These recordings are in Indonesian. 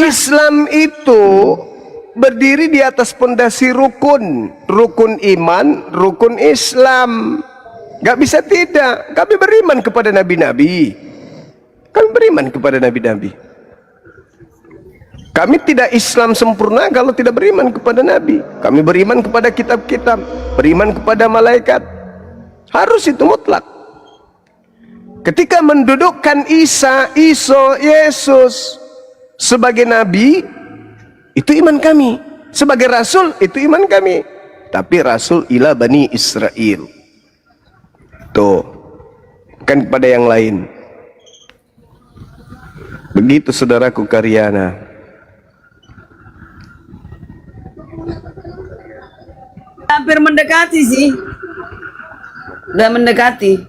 Islam itu berdiri di atas pondasi rukun, rukun iman, rukun Islam. Gak bisa tidak. Kami beriman kepada nabi-nabi. Kami beriman kepada nabi-nabi. Kami tidak Islam sempurna kalau tidak beriman kepada nabi. Kami beriman kepada kitab-kitab, beriman kepada malaikat. Harus itu mutlak. Ketika mendudukkan Yesus sebagai nabi, itu iman kami. Sebagai rasul, itu iman kami. Tapi rasul ila Bani Israel. Tuh, bukan kepada yang lain. Begitu saudaraku Karyana. Hampir mendekati sih. Udah mendekati.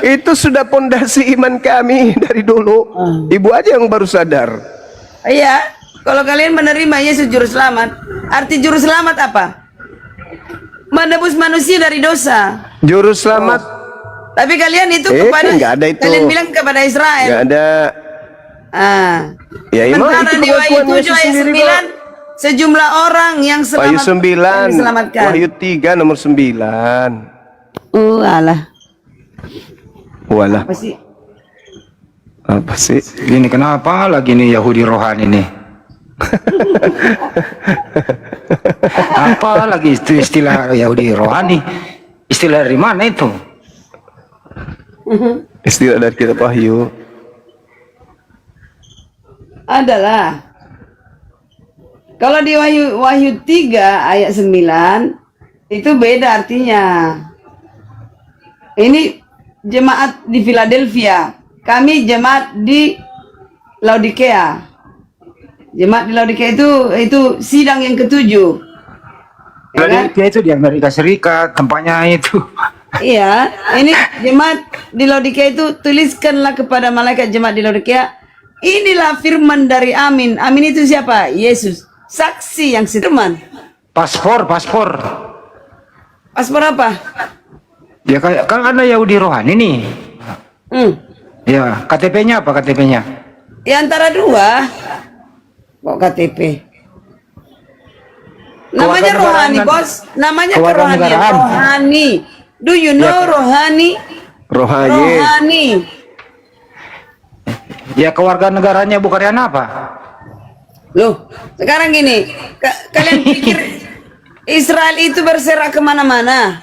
itu sudah pondasi iman kami dari dulu. Ibu aja yang baru sadar. Iya, kalau kalian menerima Yesus juru selamat, arti juru selamat apa? Menebus manusia dari dosa. Juru selamat. Tapi kalian itu kepada, enggak ada itu. kalian bilang kepada Israel. Enggak ada. Ya emang sementara itu di Wahyu 7 ayat 9, sejumlah orang yang Wahyu selamat, 9, diselamatkan. Wahyu 3 nomor 9. Alah. Walah. Apa sih? Apa sih? Ini kenapa lagi nih Yahudi rohani nih? Apa lagi itu istilah Yahudi rohani? Istilah dari mana itu? Istilah dari kitab Wahyu. Adalah. Kalau di Wahyu 3 ayat 9 itu beda artinya. Ini jemaat di Philadelphia. Kami jemaat di Laodikea. Jemaat di Laodikea itu sidang yang ketujuh. Ya kan? Dia itu di Amerika Serikat, tempatnya itu. Iya, ini jemaat di Laodikea itu, tuliskanlah kepada malaikat jemaat di Laodikea, inilah firman dari Amin. Amin itu siapa? Yesus. Saksi yang firman. Paspor. Paspor apa? Ya kan ada Yahudi rohani nih. Ya, KTP-nya apa KTP-nya? Ya antara dua. Kok KTP? Namanya rohani, bos. Namanya kerohanian. Rohani. Do you know rohani? Rohani. Ya kewarganegaranya bukan apa? Loh, sekarang gini, kalian pikir Israel itu berserak kemana-mana,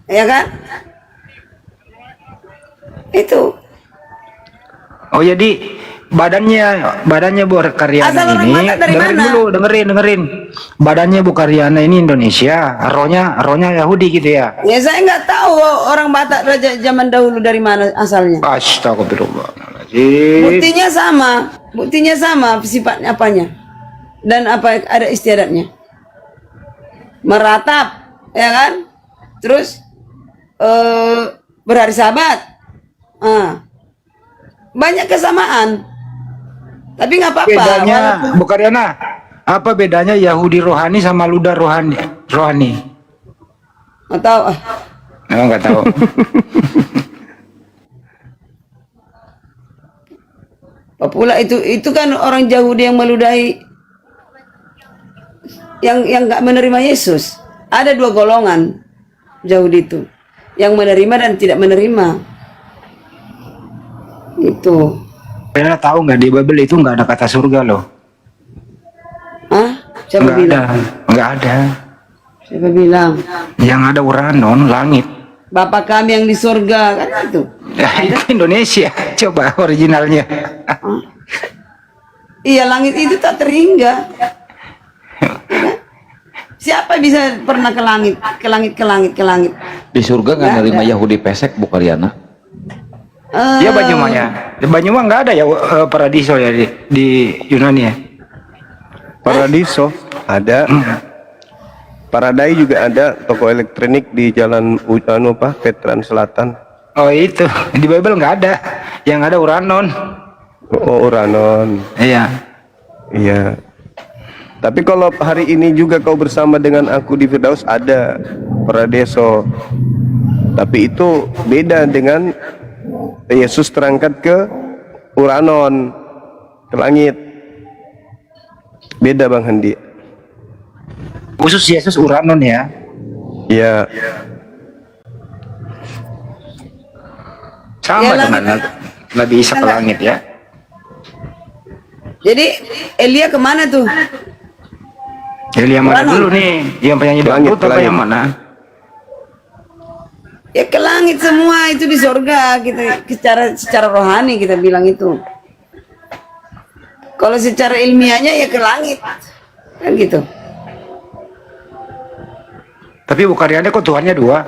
ya kan? Itu. Oh jadi badannya Bu Karyana ini, dengerin dulu, dengerin. Badannya Bu Karyana ini Indonesia, rohnya Yahudi gitu ya? Ya saya nggak tahu orang Batak raja zaman dahulu dari mana asalnya. Astagfirullahaladzim. Buktinya sama sifatnya apanya, dan apa ada istiadatnya. Meratap, ya kan? Terus berhari Sabat. Banyak kesamaan. Tapi nggak apa-apa. Bedanya, Bu Karyana, apa bedanya Yahudi rohani sama Luda rohani? Nggak tahu. Nggak tahu. Pula itu kan orang Yahudi yang meludahi, yang nggak menerima Yesus. Ada dua golongan Yahudi itu, yang menerima dan tidak menerima. Itu. Kalian tahu nggak di Bible itu nggak ada kata surga loh? Siapa bilang? Nggak ada. Siapa bilang? Yang ada Uranon, langit. Bapak kami yang di surga, kan itu. Ya, itu Indonesia. Coba originalnya. Iya, langit itu tak terhingga. Siapa bisa pernah ke langit? Di surga nggak nerima Yahudi pesek, Bu Karyana? Ya Banyumas nggak ada ya paradiso ya di Yunani ya. Paradiso ada. Paradise juga ada, toko elektronik di Jalan Veteran Selatan. Oh itu di Bible nggak ada, yang ada Uranon. Oh Uranon. Iya. Tapi kalau hari ini juga kau bersama dengan aku di Firdaus, ada Paradiso. Tapi itu beda dengan Yesus terangkat ke Uranon ke langit. Beda Bang Handi. Khusus Yesus Uranon ya. Ya, Sama Ya, dengan Nabi Isa ke langit ya. Jadi Elia kemana tuh? Jadi yang mana Uranon. dulu nih? Yang penyanyi Langit, dangdut apa langit. yang mana? Ya ke langit semua, itu di sorga. Kita secara rohani kita bilang itu. Kalau secara ilmiahnya ya ke langit, kan gitu. Tapi Bukaryana kok Tuhannya dua?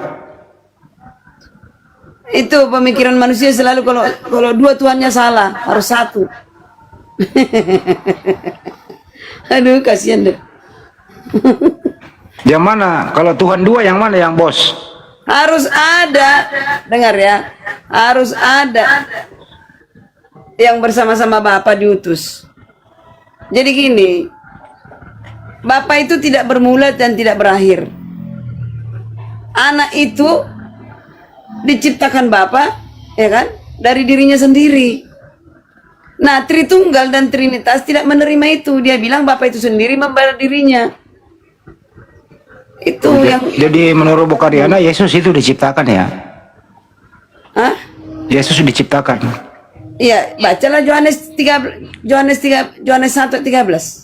Itu pemikiran manusia selalu, kalau dua Tuhannya salah, harus satu. Aduh, kasihan deh. Yang mana? Kalau Tuhan dua yang mana yang bos? Harus ada, dengar ya, harus ada yang bersama-sama Bapa diutus. Jadi gini, Bapa itu tidak bermula dan tidak berakhir. Anak itu diciptakan Bapa, ya kan, dari dirinya sendiri. Nah, Tritunggal dan Trinitas tidak menerima itu. Dia bilang Bapa itu sendiri membela dirinya. Itu yang, Jadi menurut Bukaryana Yesus itu diciptakan ya? hah? Yesus diciptakan. Iya, bacalah Yohanes 1:13.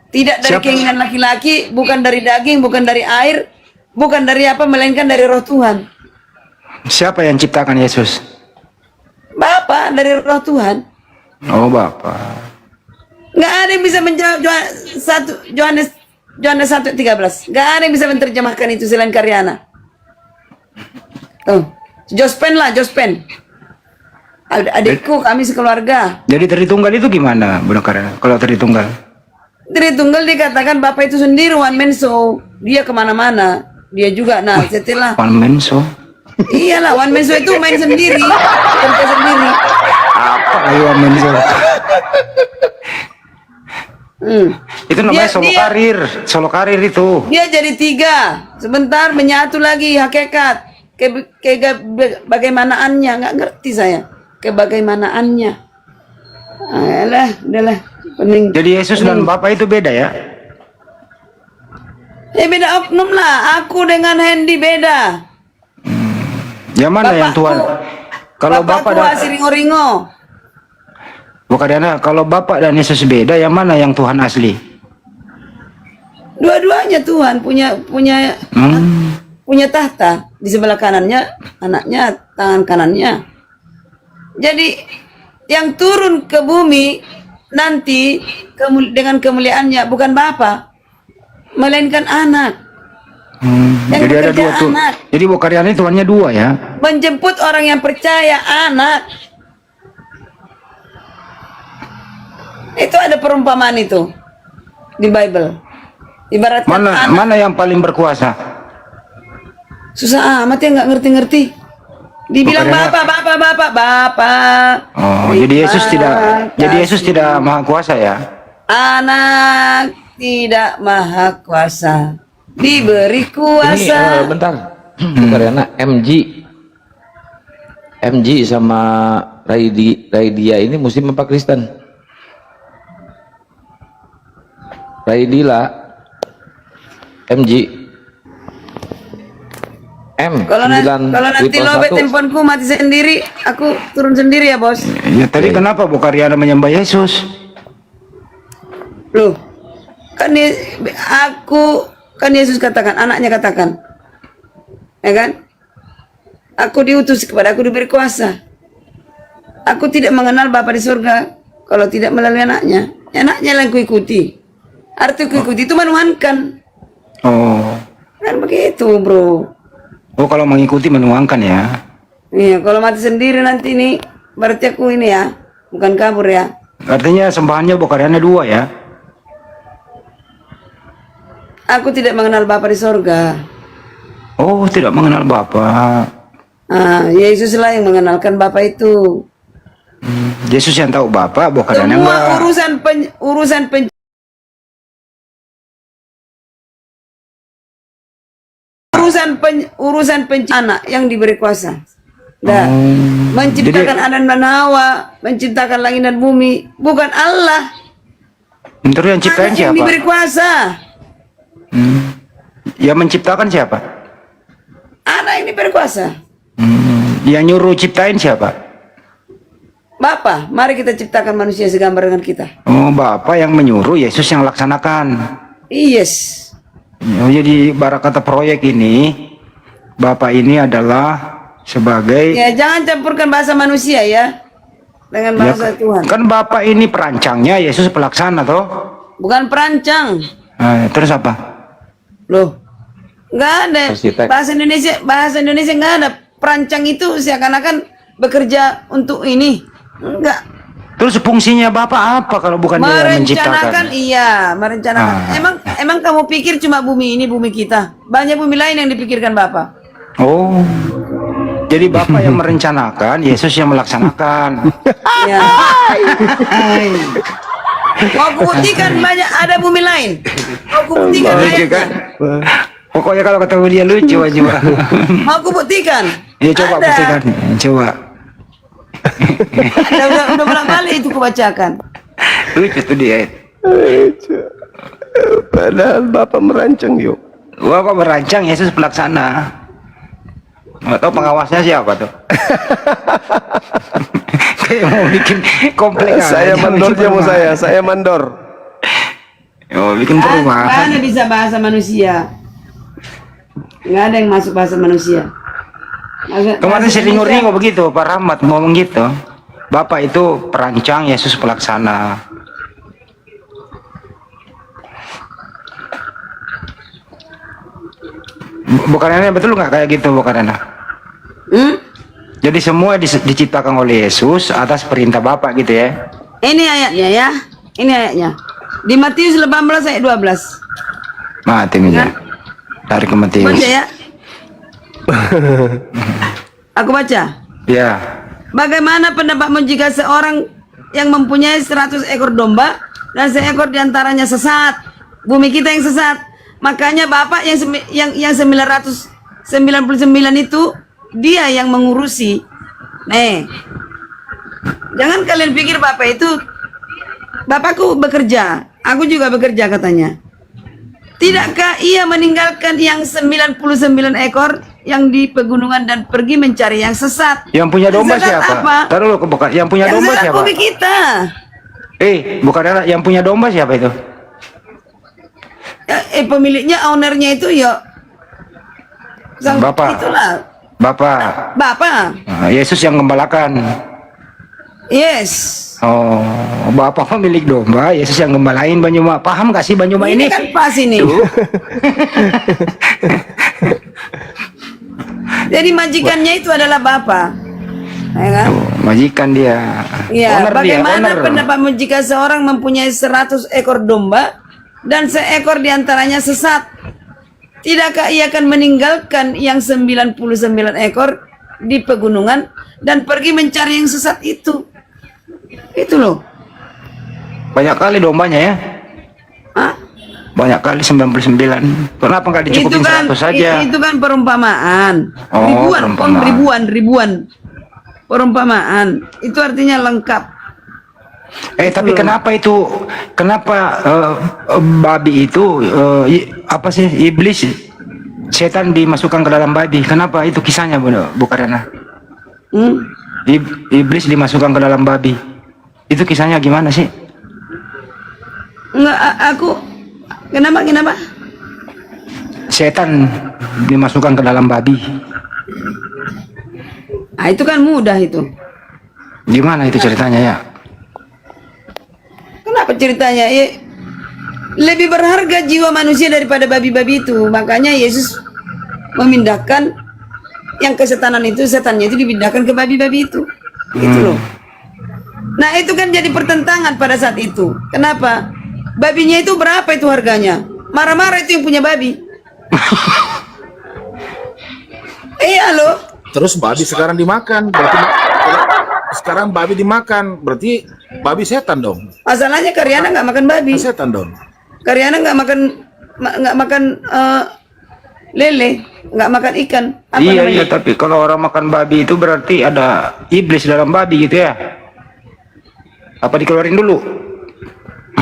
Tidak dari Siapa? keinginan laki-laki, bukan dari daging, bukan dari air, bukan dari apa, melainkan dari Roh Tuhan. Siapa yang ciptakan Yesus? Bapa dari Roh Tuhan. Oh Bapak. Nggak ada yang bisa menjawab Yohanes 1:13. Nggak ada yang bisa menerjemahkan itu selain Karyana. Oh, Jospen lah, Jospen. Adikku, kami sekeluarga. Jadi Tritunggal itu gimana, Bunda Karyana? Kalau Tritunggal? Tritunggal dikatakan Bapak itu sendiri one man show. Dia kemana-mana. Dia juga, nah setelah One man show? iyalah, one man show itu main sendiri, kerja sendiri. Apa lagi one man show? Itu namanya solo karir itu. Dia jadi 3, sebentar menyatu lagi hakikat. Bagaimanaannya, nggak ngerti saya. Kebagaimanaannya. Alah, udahlah. Pening. Jadi Yesus dan Bapa itu beda ya? Beda oknum lah. Aku dengan Hendy beda. Yang mana yang Tuhan? Kalau Bapak dan masih ringo-ringo. Bukaryana, kalau Bapak dan Yesus beda, yang mana yang Tuhan asli? Dua-duanya Tuhan punya tahta, di sebelah kanannya anaknya, tangan kanannya. Jadi yang turun ke bumi nanti dengan kemuliaannya bukan Bapa, melainkan anak. Yang Jadi ada bekerja dua tuh. anak. Jadi Bukaryana Tuhannya dua ya? Menjemput orang yang percaya, anak. Itu ada perumpamaan itu di Bible. Ibaratkan anak. Mana yang paling berkuasa? Susah amat ya, nggak ngerti-ngerti. Dibilang Bukaryana- Bapak. Oh, jadi Yesus tidak maha kuasa ya? Anak tidak maha kuasa, diberi Ini kuasa. bentar. Bukaryana MG sama Raidia ini Muslim apa Kristen? Raidila MG Kalau nanti lobet handphoneku mati sendiri, aku turun sendiri ya bos. Ya tadi kenapa Bukaryana menyembah Yesus? Loh, kan Yesus katakan, anaknya katakan, ya kan? Aku diutus kepada aku diberi kuasa. Aku tidak mengenal Bapa di surga kalau tidak melalui anaknya. Anaknya yang kuikuti. Arti kuikuti itu menuhankan. Oh, Kan begitu bro. kalau mengikuti menuangkan ya? Iya, kalau mati sendiri nanti nih, berarti aku ini ya, bukan kabur ya. Artinya sembahannya Bukaryana dua ya? Aku tidak mengenal Bapa di sorga. Oh, tidak mengenal Bapa. Yesus lah yang mengenalkan Bapa itu. Yesus yang tahu Bapa, Bukaryana Semua enggak. urusan anak yang diberi kuasa. Nah, menciptakan Adam dan Hawa, menciptakan langit dan bumi, bukan Allah. Terus yang ciptain Anak yang siapa? diberi kuasa. Yang menciptakan siapa? Anak yang diberi kuasa. Yang nyuruh ciptain siapa? Bapa, mari kita ciptakan manusia segambar dengan kita. Oh, Bapak yang menyuruh, Yesus yang laksanakan. Yes. Oh, jadi ibarat kata proyek ini, Bapak ini adalah sebagai Ya, jangan campurkan bahasa manusia ya dengan bahasa Tuhan. kan Bapak ini perancangnya, Yesus pelaksana toh. Bukan perancang. Terus apa? Loh. Enggak ada. Arsitek. Bahasa Indonesia enggak ada. Perancang itu seakan-akan bekerja untuk ini. Enggak. Terus fungsinya Bapak apa kalau bukan dia yang Merencanakan, menciptakan? iya, merencanakan. Emang kamu pikir cuma bumi ini bumi kita? Banyak bumi lain yang dipikirkan Bapak. Oh. Jadi Bapak yang merencanakan, Yesus yang melaksanakan. Ya. Mau aku buktikan banyak ada bumi lain. Mau aku buktikan Lucu ayatnya. kan? Pokoknya kalau ketemu dia lucu aja, Pak. Mau aku buktikan. Ya coba Ada. buktikan. Coba. Udah berapa-kali itu kubacakan. Lucu tuh dia. Padahal Bapak merancang yuk. Bapak merancang, Yesus pelaksana. Nggak tahu pengawasnya siapa tuh. Kayak mau bikin komplek Saya aja, mandor bikin jamu perumahan. saya mandor. Oh, bikin perumahan. Mana bisa bahasa manusia? Nggak ada yang masuk bahasa manusia. Kemarin si Ringo begitu, Pak Rahmat ngomong gitu. Bapak itu perancang, Yesus pelaksana. Bukannya betul nggak kayak gitu, bukannya? Jadi semua diciptakan oleh Yesus atas perintah Bapak gitu ya? Ini ayatnya ya. Ini ayatnya. Di Matius 18 ayat 12. Mati ya. Dari ke Matius. Baca ya. Aku baca. Ya. Bagaimana pendapatmu jika seorang yang mempunyai 100 ekor domba dan seekor diantaranya sesat? Bumi kita yang sesat. Makanya Bapak yang 999 itu dia yang mengurusi. Nih. Jangan kalian pikir Bapak itu Bapakku bekerja, aku juga bekerja katanya. Tidakkah ia meninggalkan yang 99 ekor yang di pegunungan dan pergi mencari yang sesat? Yang punya domba Sesat siapa? apa? Taruh dulu, bukan. Yang punya Yang domba sesat siapa? bumi kita. Bukan yang punya domba siapa itu? Pemiliknya, ownernya itu ya Bapak. Itulah. Bapak. Bapak. Yesus yang gembalakan. Yes. Oh, Bapak pemilik domba, Yesus yang gembalain Banyuma. Paham gak sih Banyuma ini? Ini kan pas ini. Jadi majikannya itu adalah Bapak. Ya kan? Majikan dia. Ya, Owner bagaimana dia, owner. pendapatmu jika seorang mempunyai 100 ekor domba dan seekor diantaranya sesat? Tidakkah ia akan meninggalkan yang 99 ekor di pegunungan dan pergi mencari yang sesat itu? Itu loh. Banyak kali dombanya ya. Hah? Banyak kali 99. Kenapa nggak dicukupin 100 saja? Itu kan perumpamaan. Oh, Ribuan perumpamaan. Itu artinya lengkap. Tapi kenapa babi itu apa sih, iblis, setan dimasukkan ke dalam babi? Kenapa itu kisahnya, Bu Karena? Iblis dimasukkan ke dalam babi. Itu kisahnya gimana sih? Enggak, aku kenapa? Setan dimasukkan ke dalam babi. Ah, itu kan mudah itu. Gimana itu ceritanya ya? Kenapa ceritanya? Lebih berharga jiwa manusia daripada babi-babi itu. Makanya Yesus memindahkan yang kesetanan itu, setannya itu dipindahkan ke babi-babi itu. Gitu loh. Nah, itu kan jadi pertentangan pada saat itu. Kenapa? Babinya itu berapa itu harganya? Marah-marah itu yang punya babi. Iya loh. Terus babi sekarang dimakan, berarti sekarang babi dimakan, berarti babi setan dong. Masalahnya Karyana nggak makan babi. Setan dong. Karyana nggak makan lele. nggak makan ikan. Apa Iya namanya? iya, tapi kalau orang makan babi itu berarti ada iblis dalam babi gitu ya? Apa dikeluarin dulu?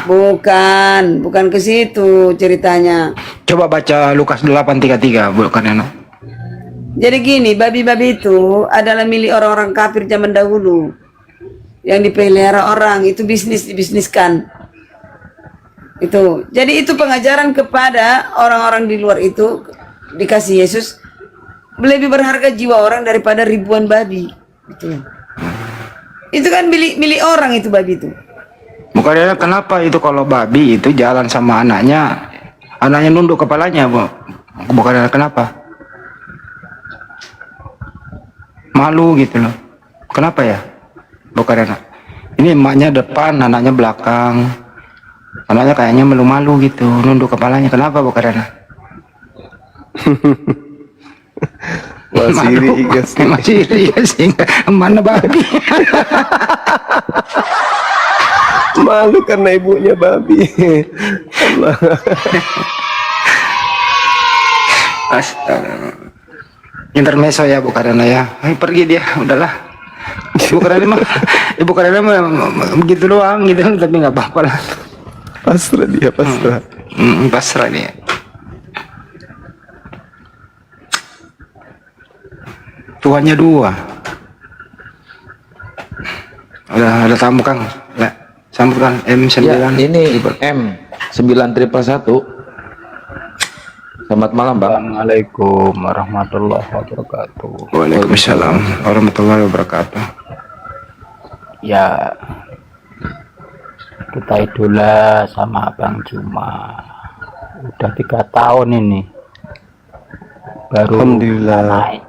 Bukan ke situ ceritanya. Coba baca Lukas 8:33, bukan enak. Jadi gini, babi-babi itu adalah milik orang-orang kafir zaman dahulu yang dipelihara orang, itu dibisniskan. Itu. Jadi itu pengajaran kepada orang-orang di luar itu, dikasih Yesus, lebih berharga jiwa orang daripada ribuan babi. Itu kan milik orang itu babi itu. Bukannya kenapa itu kalau babi itu jalan sama anaknya nunduk kepalanya, Bu? Bukannya kenapa? Malu gitu loh. Kenapa ya? Bukannya ini emaknya depan, anaknya belakang. Anaknya kayaknya malu-malu gitu, nunduk kepalanya. Kenapa bukannya? Masih igas. Masih sih. Mana babi? Malu karena ibunya babi. Allah. Astaga. Intermezzo ya Bu Karena ya. Pergi dia, udahlah. Ibu Karena mah begitu doang gitu, tapi nggak apa-apa lah. Pasrah dia, pasrah. Pasrah dia. Tuannya dua. Ada tamu Kang. Ya, sambut Kang M9. Ya, ini M9111. Selamat malam, Bang. Assalamualaikum warahmatullahi wabarakatuh. Waalaikumsalam warahmatullahi wabarakatuh. Ya, kita idola sama Bang Juma. Udah 3 tahun ini. Baru Alhamdulillah. naik.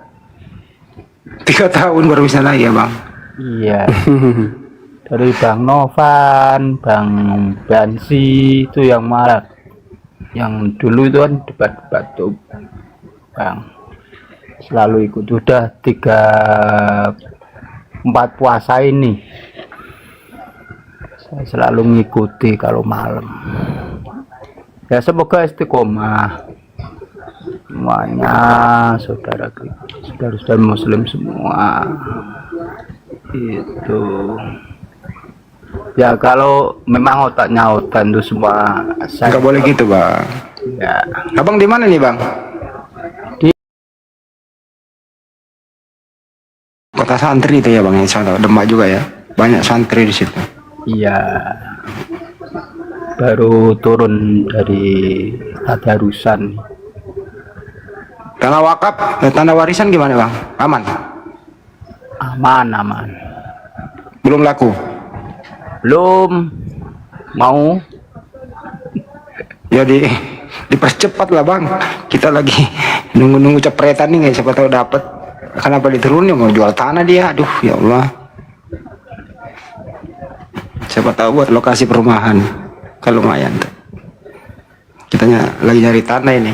3 tahun baru bisa naik ya Bang. Iya. Dari Bang Novan, Bang Bansi itu yang marah. Yang dulu itu kan debat-debat tuh Bang, selalu ikut. Udah 3-4 puasa ini saya selalu mengikuti kalau malam. Ya semoga istiqomah semuanya, saudara-saudara muslim semua itu. Ya kalau memang otaknya otan itu semua saya Nggak boleh gitu Bang. ya. Abang di mana nih Bang? Di- Kota santri itu ya Bang, Insya Allah. Demak juga ya. Banyak santri di situ. Iya, baru turun dari tadarusan. Tanah wakaf, tanah warisan gimana Bang? Aman? Aman. Belum laku? Belum mau. Ya dipercepat lah Bang. Kita lagi nunggu cepretan nih, siapa tahu dapat. Kenapa diturunin, mau jual tanah dia? Aduh ya Allah. Siapa tahu buat lokasi perumahan. Kalau lumayan tuh. Kitanya lagi nyari tanah ini.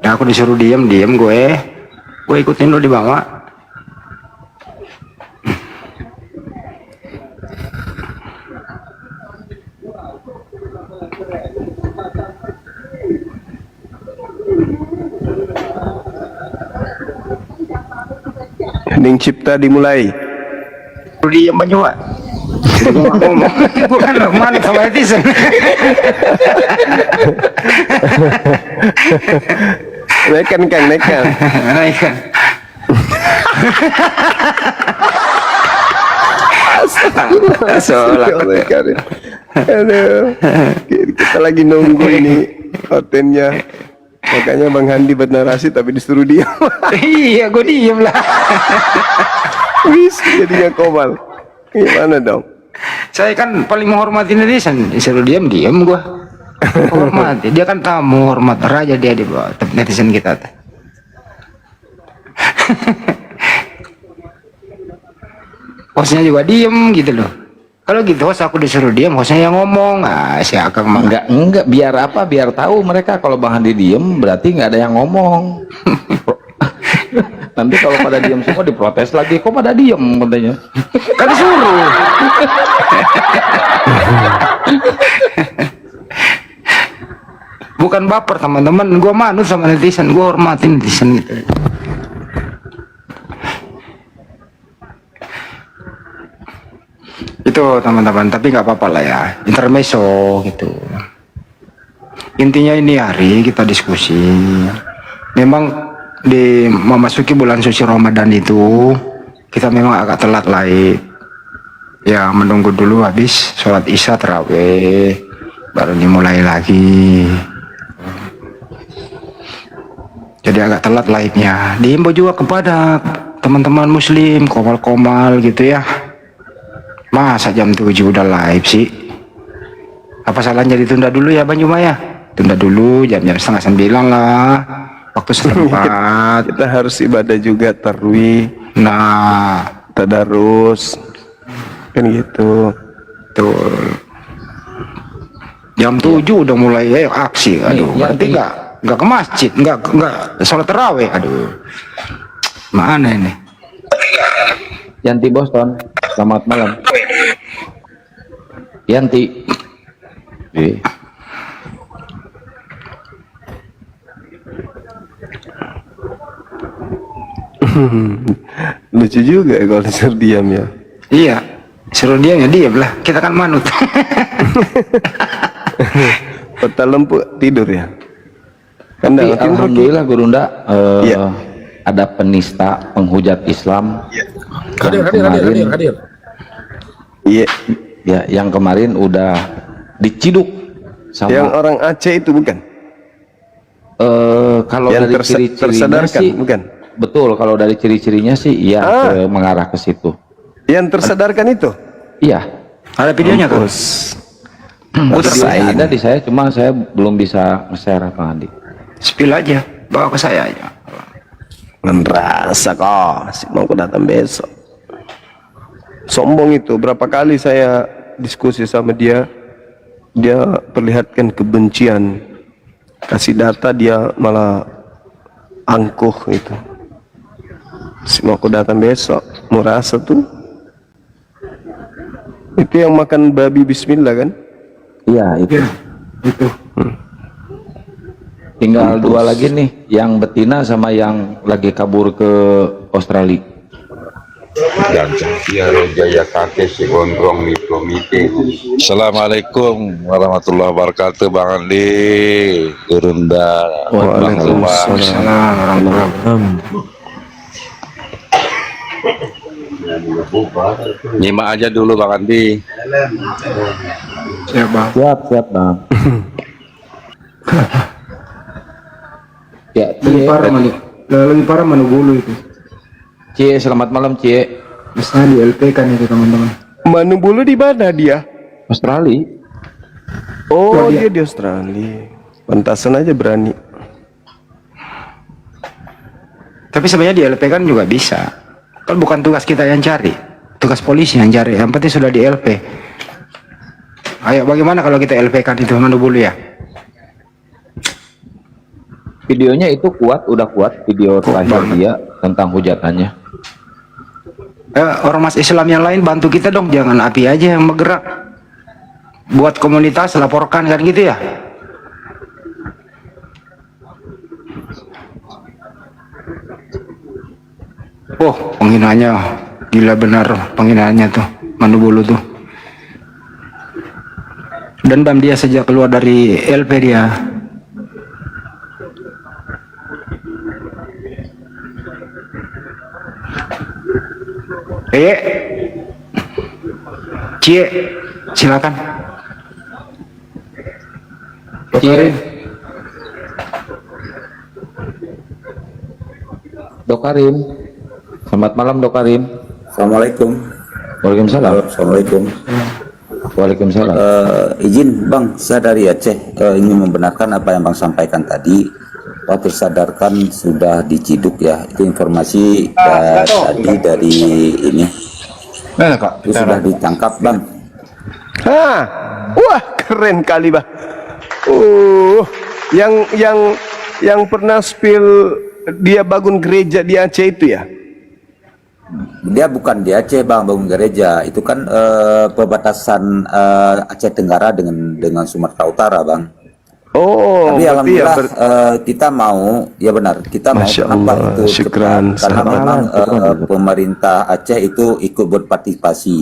Ya aku disuruh diem gue ikutin lo di bawah. Hening cipta dimulai. Diem banyak Pak. Bukan mana sama netizen. Naikkan Kang, naikkan. Naikkan. Astagfirullah. Aduh. Kita lagi nunggu ini kontennya. Makanya Bang Handi buat narasi tapi disuruh diam. Iya, gue diem lah. Wis jadinya komal. Gimana dong? Saya kan paling menghormati netizen. Disuruh diem gue. Hormati. Dia kan tamu, hormat raja dia di bawah netizen kita. Hostnya juga diem gitu loh. Kalau gitu host aku disuruh diem, hostnya yang ngomong. Ah, si Akang mah Enggak, biar apa? Biar tahu mereka kalau Bang Handi diem berarti nggak ada yang ngomong. Nanti kalau pada diem semua diprotes lagi, kok pada diem katanya. kan disuruh. Bukan baper teman-teman, gue manut sama netizen, gue hormatin netizen gitu. Itu teman-teman, tapi nggak apa-apa lah ya, intermezzo gitu. Intinya ini hari kita diskusi. Memang di memasuki bulan suci Ramadan itu kita memang agak telat lah ya, menunggu dulu habis sholat isya terawih baru dimulai lagi. Jadi agak telat laiknya. Diimbau juga kepada teman-teman muslim, komal-komal gitu ya. Masa jam 7 udah live sih? Apa salahnya ditunda dulu ya Bang Juma ya? Tunda dulu jam-jam setengah 9 lah. Waktu setempat. Kita harus ibadah juga, tarwih, Nah, tadarus. Kan gitu. tuh. Jam 7 udah mulai aksi. Aduh, Nih, berarti nggak ke masjid, nggak sholat tarawih. Aduh. Mana ini? Yanti Boston, selamat malam. Yanti. Lucu juga ya kalau disuruh diam ya. Iya, suruh dia ya diam lah. Kita kan manut. Peta lempu tidur ya. Kan Tapi dah, alhamdulillah Gurunda Iya. ada penista, penghujat Islam. Hadir. Iya. Ya, yang kemarin udah diciduk sama Yang orang Aceh itu bukan? kalau Yang dari ciri-cirinya tersadarkan, sih bukan? betul, kalau dari ciri-cirinya sih iya mengarah ke situ. Yang tersadarkan itu? Iya. Ada videonya kan? Videonya ada di saya, cuma saya belum bisa nge-share Bang Andi. Spill aja, bawa ke saya aja. Ngerasa kok, si mau aku datang besok. Sombong itu, berapa kali saya diskusi sama dia, dia perlihatkan kebencian, kasih data dia malah angkuh itu. Si mau aku datang besok, mau rasa tuh. Itu yang makan babi bismillah kan? Iya, itu. Itu. Tinggal dua lagi nih, yang betina sama yang lagi kabur ke Australia. Dan Cahya Jaya kakek si gondrong di komite. Assalamualaikum warahmatullahi wabarakatuh Bang Andi, Gurunda, Bang Luma. Waalaikumsalam warahmatullahi wabarakatuh. Nyimak aja dulu Bang Andi. Siap Bang. Siap Bang. Ya, Lebih parah mana bulu itu. Cie, selamat malam Cie. Bisa di LP kan itu teman-teman. Manu Bulu di mana dia? Australia. Oh, dia di Australia. Pantasan aja berani. Tapi sebenarnya di LP kan juga bisa. Kan bukan tugas kita yang cari, tugas polisi yang cari. Yang penting sudah di LP. Ayo, bagaimana kalau kita LP kan itu Manu Bulu ya? Videonya itu kuat, udah kuat video terakhir dia tentang hujatannya. Ormas Islam yang lain bantu kita dong, jangan api aja yang bergerak. Buat komunitas laporkan kan gitu ya. Oh, penghinanya gila benar, penghinaannya tuh Manu Bulu tuh. Dendam dia sejak keluar dari LP dia. Cie, silakan. Cie. Dokarim. Selamat malam Dokarim. Assalamualaikum. Waalaikumsalam. Assalamualaikum. Waalaikumsalam. Izin Bang, saya dari Aceh ingin membenarkan apa yang Bang sampaikan tadi. Pak tersadarkan sudah diciduk ya. Itu informasi tadi dari ini. Itu sudah ditangkap Bang. Hah, wah keren kali bah. Yang pernah spill dia bangun gereja di Aceh itu ya? Dia bukan di Aceh Bang, bangun gereja. Itu kan perbatasan Aceh Tenggara dengan Sumatera Utara Bang. Oh, Tapi berarti alhamdulillah ya kita mau, ya benar, kita mau Masya kenapa Allah, itu syukran, cepat? Karena sahabat. memang pemerintah Aceh itu ikut berpartisipasi.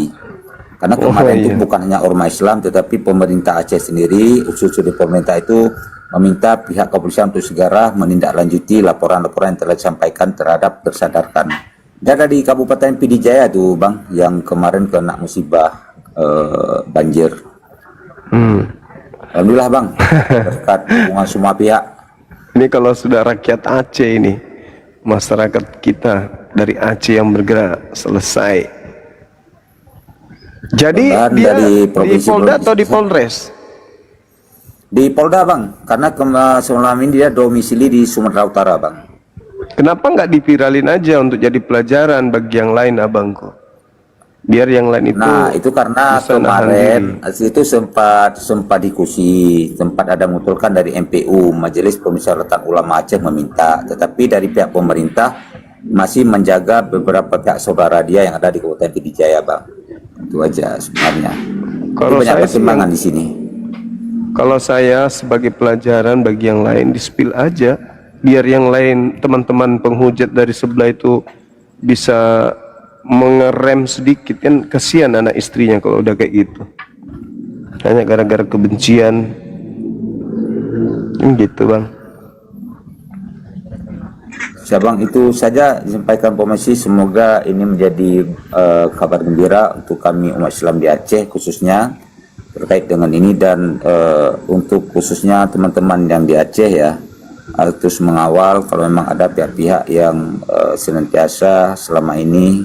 Karena Oh, kemarin itu iya. bukan hanya ormas Islam, tetapi pemerintah Aceh sendiri, usul di pemerintah itu meminta pihak kepolisian untuk segera menindaklanjuti laporan-laporan yang telah disampaikan terhadap tersadarkan. Dan di Kabupaten Pidijaya tuh Bang, yang kemarin kena musibah banjir. Alhamdulillah Bang, berkat dukungan semua pihak. Ini kalau sudah rakyat Aceh ini, masyarakat kita dari Aceh yang bergerak selesai. Jadi Dan dia dari di provinsi Polda atau di Polres? Di Polda Bang, karena selama ini dia domisili di Sumatera Utara Bang. Kenapa nggak diviralin aja untuk jadi pelajaran bagi yang lain, abangku? Biar yang lain itu. Nah itu karena bisa nahan kemarin diri. itu sempat diskusi, sempat ada mengusulkan dari MPU, Majelis Permusyawaratan Ulama Aceh meminta, tetapi dari pihak pemerintah masih menjaga beberapa pihak saudara dia yang ada di Kabupaten Pidijaya Bang. Itu aja sebenarnya. Kalau Itu banyak saya pertimbangan di sini. Kalau saya sebagai pelajaran bagi yang lain, di-spill aja, biar yang lain, teman-teman penghujat dari sebelah itu bisa mengerem sedikit, kan kasihan anak istrinya kalau udah kayak gitu. Hanya gara-gara kebencian. Gitu Bang. Ya Bang, itu saja disampaikan informasi. Semoga ini menjadi kabar gembira untuk kami umat Islam di Aceh khususnya terkait dengan ini, dan untuk khususnya teman-teman yang di Aceh ya, harus mengawal kalau memang ada pihak-pihak yang senantiasa selama ini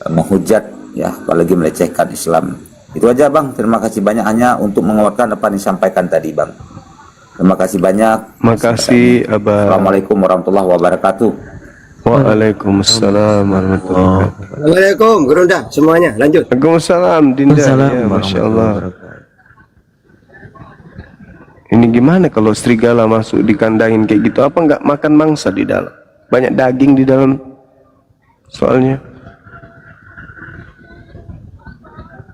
menghujat ya, apalagi melecehkan Islam. Itu aja Bang, terima kasih banyak hanya untuk menguatkan apa yang disampaikan tadi Bang. Terima kasih banyak. Makasih Abah. Assalamualaikum warahmatullahi wabarakatuh. Waalaikumsalam warahmatullahi wabarakatuh. Assalamualaikum, Gerunda semuanya. Lanjut. Waalaikumsalam Dinda. Ya, Masya Allah. Ini gimana kalau serigala masuk dikandangin kayak gitu? Apa nggak makan mangsa di dalam? Banyak daging di dalam. Soalnya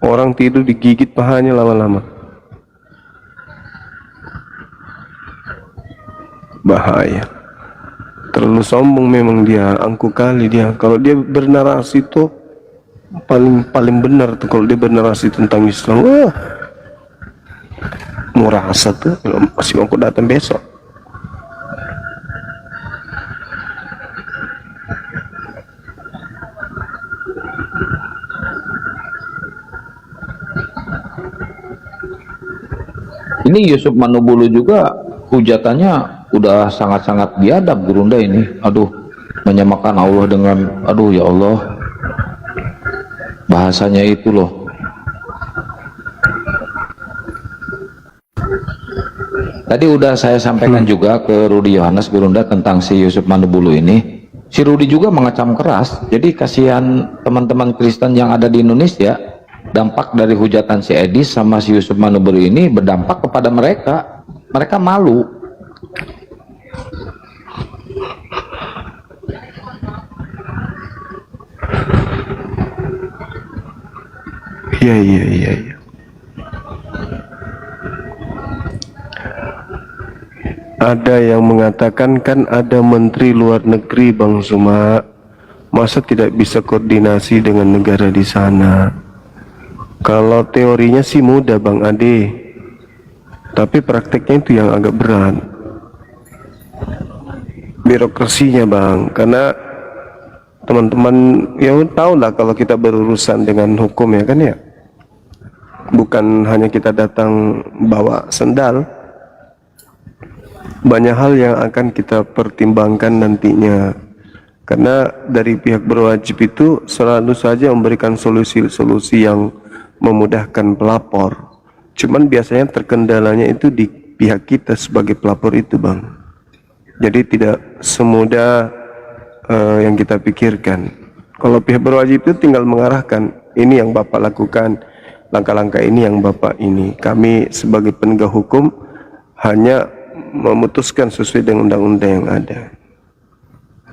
orang tidur digigit pahanya lama-lama. Bahaya. Terlalu sombong memang dia, angkuh kali dia. Kalau dia bernarasi tuh paling benar tuh kalau dia bernarasi tentang Islam. Wah, murah asa tuh. Masih aku datang besok. Ini Yusuf Manubulu juga hujatannya udah sangat-sangat biadab Gerunda ini. Aduh, menyamakan Allah dengan, aduh ya Allah, bahasanya itu loh. Tadi udah saya sampaikan juga ke Rudi Yohanes Gerunda tentang si Yusuf Manubulu ini. Si Rudi juga mengecam keras. Jadi kasihan teman-teman Kristen yang ada di Indonesia, dampak dari hujatan si Edis sama si Yusuf Manubulu ini berdampak kepada mereka. Mereka malu. Iya. Ada yang mengatakan kan ada menteri luar negeri Bang Suma, masa tidak bisa koordinasi dengan negara di sana? Kalau teorinya sih mudah Bang Ade, tapi prakteknya itu yang agak berat. Birokrasinya Bang, karena teman-teman ya tahu lah kalau kita berurusan dengan hukum ya kan ya, bukan hanya kita datang bawa sendal, banyak hal yang akan kita pertimbangkan nantinya. Karena dari pihak berwajib itu selalu saja memberikan solusi-solusi yang memudahkan pelapor. Cuman biasanya terkendalanya itu di pihak kita sebagai pelapor itu Bang. Jadi tidak semudah yang kita pikirkan. Kalau pihak berwajib itu tinggal mengarahkan, ini yang Bapak lakukan, langkah-langkah ini yang Bapak ini. Kami sebagai penegak hukum hanya memutuskan sesuai dengan undang-undang yang ada.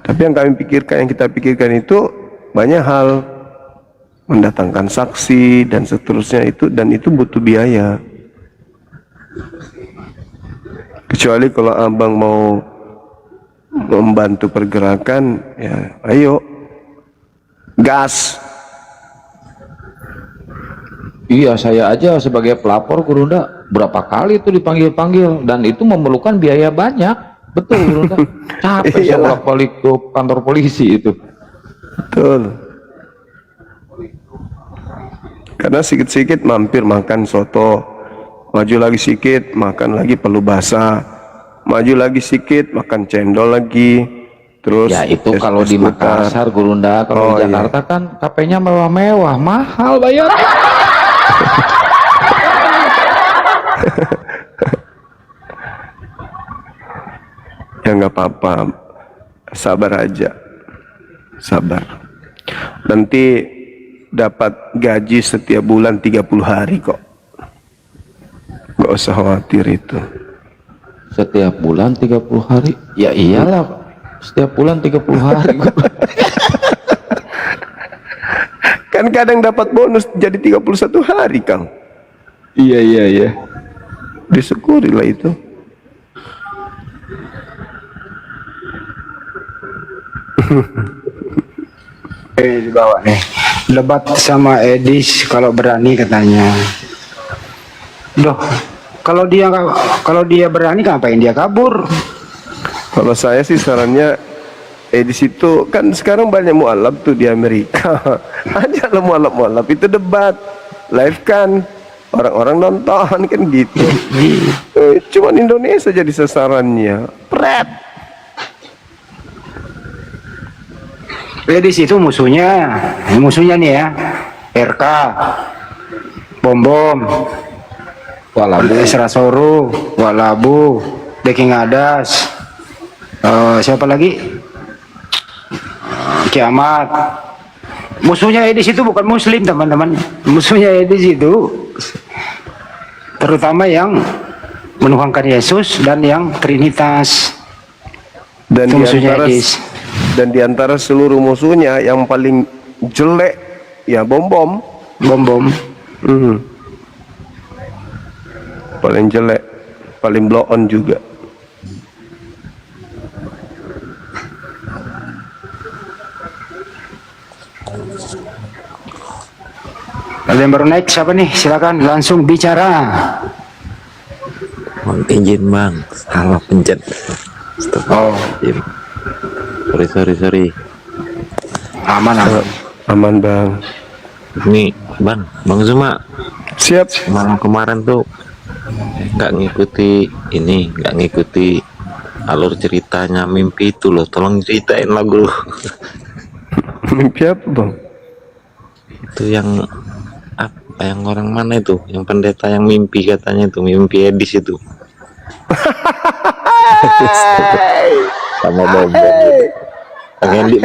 Tapi yang kami pikirkan, yang kita pikirkan itu banyak hal, mendatangkan saksi dan seterusnya itu, dan itu butuh biaya. Kecuali kalau abang mau membantu pergerakan, ya ayo, gas. Iya, saya aja sebagai pelapor Gurunda berapa kali itu dipanggil-panggil dan itu memerlukan biaya banyak. Betul Gurunda. Capek saya Iyalah. bolak-balik ke kantor polisi itu. Betul. Karena sikit-sikit mampir makan soto, maju lagi sedikit makan lagi palu basah, maju lagi sedikit makan cendol lagi, terus Ya itu es- kalau es di putar. Makassar Gurunda, Oh, kalau di iya. Jakarta kan KP-nya mewah-mewah, mahal bayar. Ya nggak apa-apa, sabar aja, sabar. Nanti dapat gaji setiap bulan 30 hari kok. Nggak usah khawatir itu. Setiap bulan 30 hari. Ya iyalah, setiap bulan 30 hari. Kan kadang dapat bonus jadi 31 hari, Kang. Iya. Disyukurilah itu. Di bawah nih. Debat sama Edis kalau berani katanya. Loh, kalau dia berani ngapain dia kabur? Kalau saya sih sarannya di situ kan sekarang banyak mualaf tuh di Amerika. Ajaklah mualaf-mualaf itu debat live kan, orang-orang nonton kan gitu. Cuman Indonesia jadi sasarannya. Pret. Edis itu musuhnya nih ya. RK, Bom, Walabu. Esrasoru, Walabu, Deking Adas, siapa lagi? Kiamat. Musuhnya Edis itu bukan Muslim teman-teman. Musuhnya Edis itu terutama yang menuhankan Yesus dan yang Trinitas. Dan Itu musuhnya Edis. di antara seluruh musuhnya yang paling jelek ya bom. Bom. Paling jelek, paling blow on juga. Ada yang baru naik siapa nih? Silakan langsung bicara. Bang, izin bang, salah pencet. Stop. Oh, Sorry. aman. Aman bang. Ini bang Zuma Siap. malam kemarin tuh nggak ngikuti alur ceritanya mimpi itu loh. Tolong ceritain lagu Mimpi apa bang? itu yang apa, yang orang mana itu, yang pendeta yang mimpi katanya itu mimpi Edis itu. Sama bom. Kang Hendy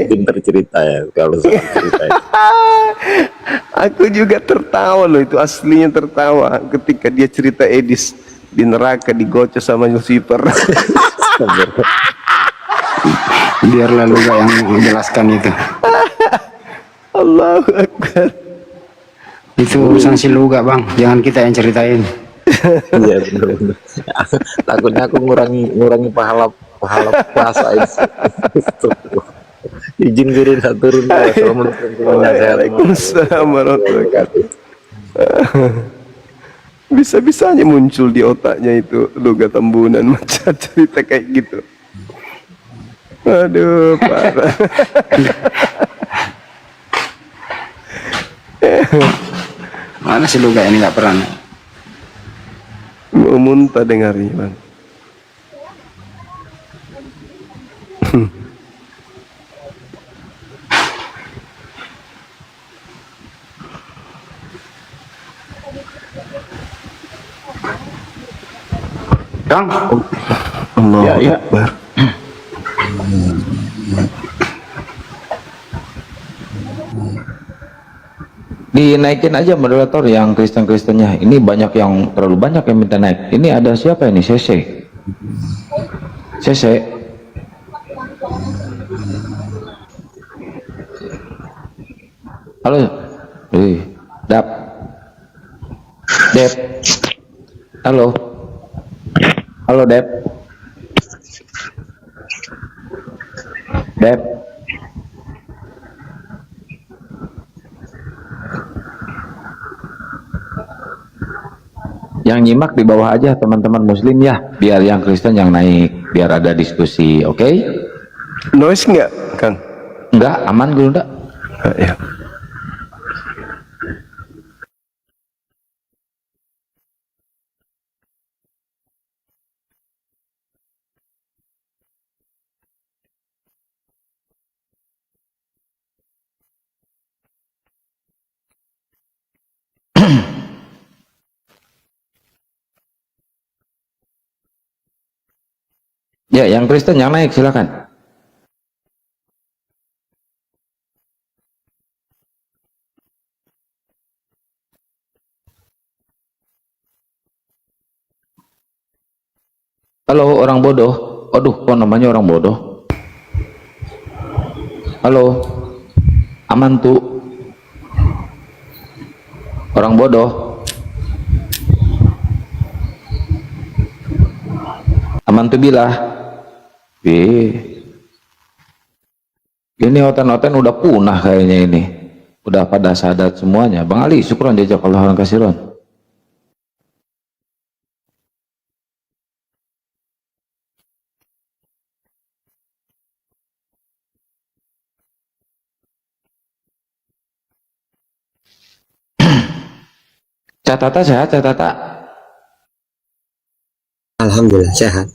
pinter cerita ya kalau soal cerita itu. Aku juga tertawa loh, itu aslinya tertawa ketika dia cerita Edis di neraka digocok sama Lucifer. Biar lalu yang menjelaskan itu. Allahu Akbar. Itu urusan si Luga bang, jangan kita yang ceritain. Iya benar. Takutnya aku ngurangi pahala puasa itu. Izin guru turun. Waalaikumsalam warahmatullahi wabarakatuh. Bisa-bisanya muncul di otaknya itu Luga Tambunan macam cerita kayak gitu. Aduh, parah. Mana si Luga ini nggak pernah. Mau muntah dengarnya bang. Bang, Allahu Akbar. Dinaikin aja moderator yang Kristen-Kristennya. Ini banyak yang terlalu banyak yang minta naik. Ini ada siapa ini? CC. Halo. Dep. Halo. Halo Dep. Dep. Yang nyimak di bawah aja teman-teman muslim ya, biar yang Kristen yang naik, biar ada diskusi, oke? Noise nggak, Kang? Enggak, aman Gurunda? Ya. Ya, yang Kristen yang naik silakan. Halo orang bodoh. Aduh, kok namanya orang bodoh? Halo. Aman tuh. Orang bodoh. Aman tuh bilah. Ini hoten-hoten udah punah kayaknya ini. Udah pada sadat semuanya. Bang Ali, syukron diajak Allah orang kasiron. Catata sehat, catata. Alhamdulillah sehat.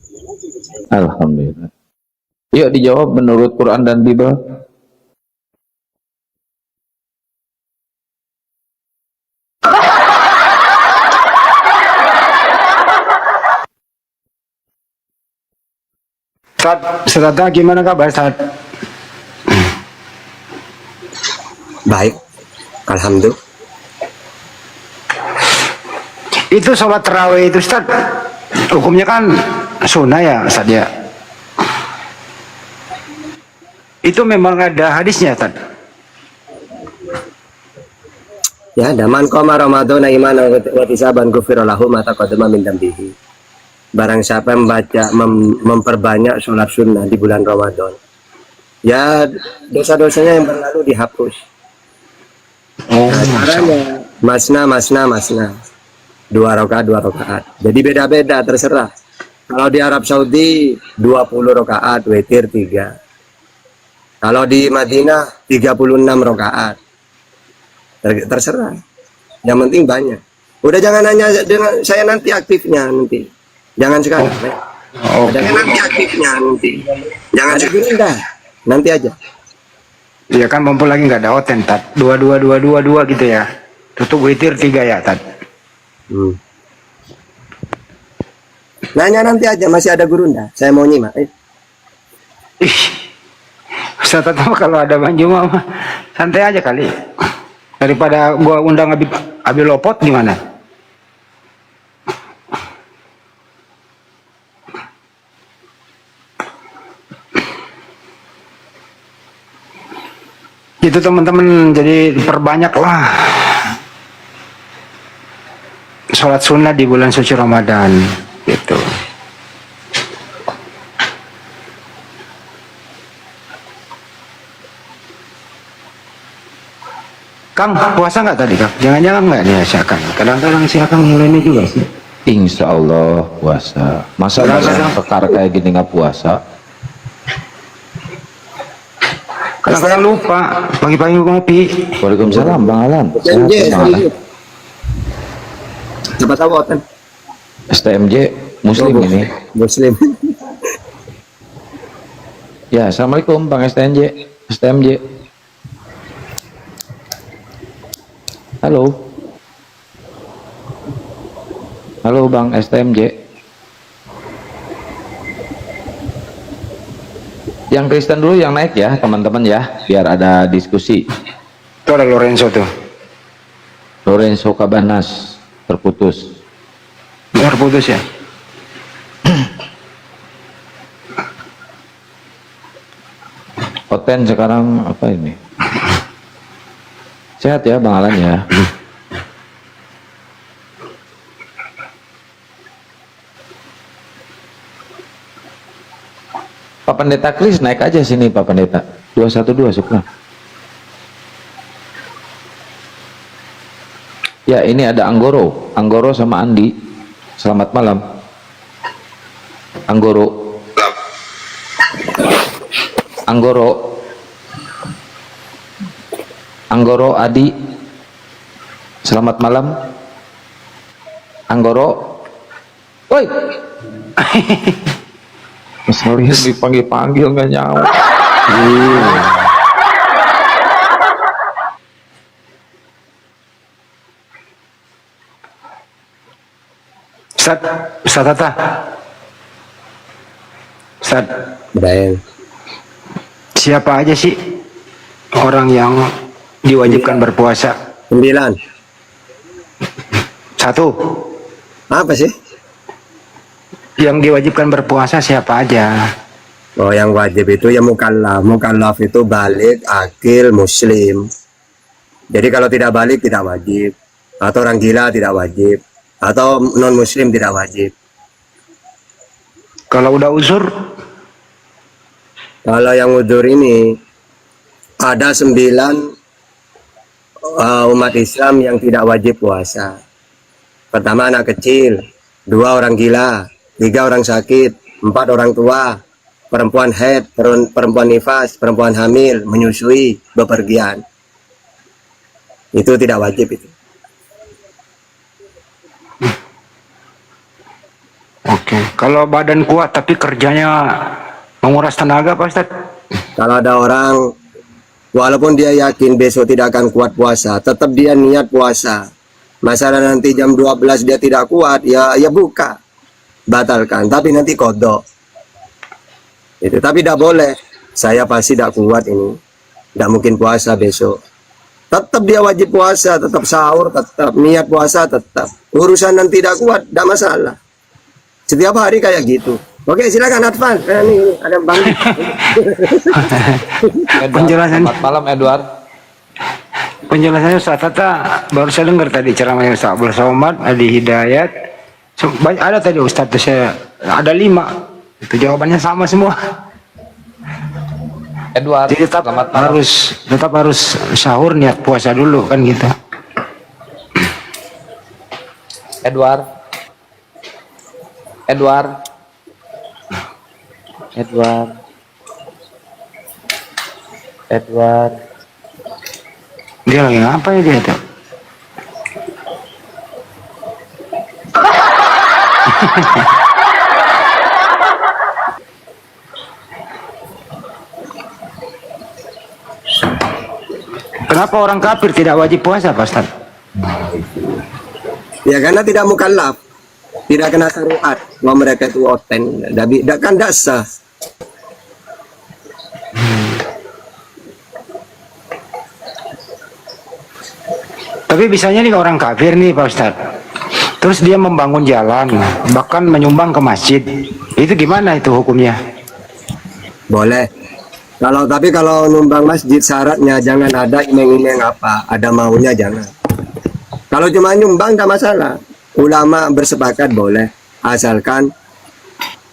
Alhamdulillah. Yuk dijawab menurut Quran dan Bible. Ustaz, gimana kabar Ustaz? Baik. Alhamdulillah. Itu sholat tarawih itu Ustaz, hukumnya kan sunnah ya Ustaz ya. Itu memang ada hadisnya Ustaz. Ya, daman qama Ramadan imanan wa ihtisaban ghufira lahu ma taqaddama min dambihi. Barang siapa yang memperbanyak sholat sunnah di bulan Ramadan, ya dosa-dosanya yang berlalu dihapus. Caranya masna. 2 rakaat. Jadi beda-beda, terserah. Kalau di Arab Saudi 20 rakaat, witir 3. Kalau di Madinah 36 rakaat. Terserah. Yang penting banyak. Udah jangan nanya dengan saya nanti aktifnya nanti. Jangan sekarang. Jangan nanti aktifnya nanti. Jangan sekarang. Nanti aja. Iya kan mumpul lagi nggak ada hoten Tat. 2 gitu ya. Tutup witir 3 ya Tat. Nanya nanti aja, masih ada Gurunda. Saya mau nyimak. Ih, Ustaz tahu kalau ada Bang Juma mah santai aja kali. Daripada gua undang Abi Lopot gimana? Itu teman-teman, jadi perbanyaklah sholat sunnah di bulan suci Ramadan gitu. Kang, puasa nggak tadi Kang? Jangan-jangan nggak nih si Akang? Kadang-kadang si Akang mulainya juga sih. Insya Allah puasa. Masa perkara kayak gini nggak puasa? Kadang-kadang lupa pagi-pagi ngopi. Waalaikumsalam Bang Alan. Sehat, Bang Alan. Coba tahu hotel. STMJ Muslim ini. Muslim. Ya, Assalamualaikum Bang STMJ. Halo. Halo Bang STMJ. Yang Kristen dulu yang naik ya teman-teman ya, biar ada diskusi. Itu ada Lorenzo tuh. Lorenzo Cabanas terputus ya. Hoten sekarang apa ini? Sehat ya Bang Alan ya. Pak Pendeta Kris naik aja sini Pak Pendeta. 212 syukur. Ya, ini ada Anggoro sama Andi. Selamat malam. Anggoro Adi. Selamat malam. Anggoro. Woi. Masalahnya dipanggil-panggil nggak nyawa. Ustaz Tata. Ustaz, Brian. siapa aja sih orang yang diwajibkan berpuasa? 9. 1. Apa sih? Yang diwajibkan berpuasa siapa aja? Oh, yang wajib itu ya mukallaf. Mukallaf itu balik, akil, muslim. Jadi kalau tidak balik tidak wajib. Atau orang gila tidak wajib. Atau non muslim tidak wajib. Kalau udah uzur? Kalau yang udzur ini ada 9 umat Islam yang tidak wajib puasa. Pertama anak kecil, 2 orang gila, 3 orang sakit, 4 orang tua, perempuan haid, perempuan nifas, perempuan hamil, menyusui, bepergian. Itu tidak wajib itu. Oke. Kalau badan kuat tapi kerjanya menguras tenaga Pak Ustaz? Kalau ada orang walaupun dia yakin besok tidak akan kuat puasa, tetap dia niat puasa. Masalah nanti jam 12 dia tidak kuat, ya buka. Batalkan, tapi nanti kodok. Itu, tapi tidak boleh. Saya pasti tidak kuat ini. Tidak mungkin puasa besok. Tetap dia wajib puasa, tetap sahur, tetap niat puasa, tetap. Urusan nanti tidak kuat, tidak masalah. Setiap hari kayak gitu. Oke, silakan Advan. Ini ada Bang. Penjelasan. Selamat malam Edward. Penjelasannya Ustaz Tata baru saya dengar tadi ceramahnya Ustaz Abdul Somad, Adi Hidayat. Ada tadi Ustaz tuh saya ada 5. Itu jawabannya sama semua. Edward. Jadi tetap harus sahur niat puasa dulu kan gitu. Edward. Dia lagi ngapain dia tuh? Kenapa orang kafir tidak wajib puasa Pak Ustaz? Ya karena tidak mukallaf. Tidak kena syariat. Wah, mereka itu oten. Kan dasar. Tapi bisanya nih orang kafir nih Pak Ustaz. Terus dia membangun jalan, bahkan menyumbang ke masjid. Itu gimana itu hukumnya? Boleh. Tapi kalau numbang masjid syaratnya jangan ada imeng-imeng apa, ada maunya jangan. Kalau cuma nyumbang tidak masalah. Ulama bersepakat boleh, asalkan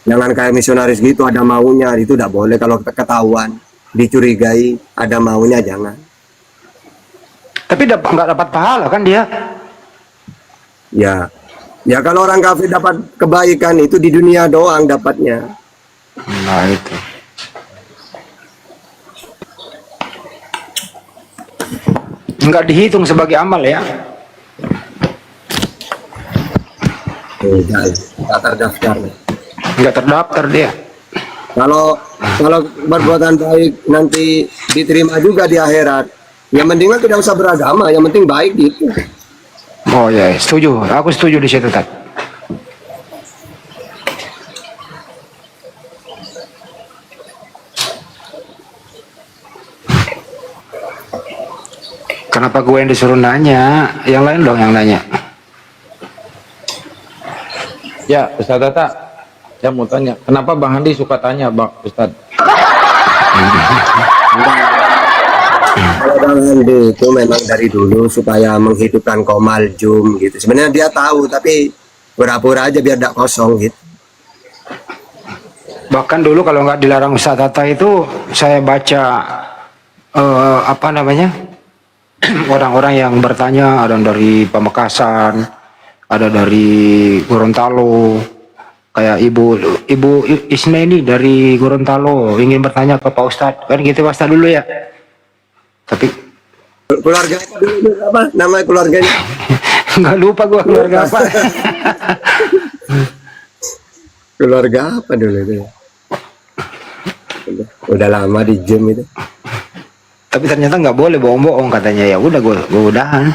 jangan kayak misionaris gitu ada maunya, itu tidak boleh. Kalau ketahuan, dicurigai ada maunya jangan. Tapi nggak dapat pahala kan dia? Ya kalau orang kafir dapat kebaikan itu di dunia doang dapatnya. Nah itu. Nggak dihitung sebagai amal ya? Tidak terdaftar. Nggak terdaftar dia. Kalau perbuatan baik nanti diterima juga di akhirat, yang penting tidak usah beragama, yang penting baik gitu. Oh ya, setuju. Aku setuju di situ Tat. Kenapa gue yang disuruh nanya? Yang lain dong yang nanya. Ya, Ustaz Tata, saya mau tanya, kenapa Bang Handi suka tanya, Bang Ustaz? Kalau Bang Handi itu memang dari dulu supaya menghidupkan Qomal Jum gitu. Sebenarnya dia tahu, tapi pura-pura aja biar tidak kosong gitu. Bahkan dulu kalau nggak dilarang Ustaz Tata itu saya baca apa namanya orang-orang yang bertanya, ada dari Pamekasan, ada dari Gorontalo, kayak ibu Isna ini dari Gorontalo ingin bertanya ke Pak Ustadz, kan gitu Pak Ustadz dulu ya. Tapi Keluarga apa dulu, apa nama keluarganya? nggak lupa gua keluarga apa. Keluarga apa dulu itu? Udah lama di gym itu. Tapi ternyata nggak boleh bohong-bohong katanya, ya udah gua udahan.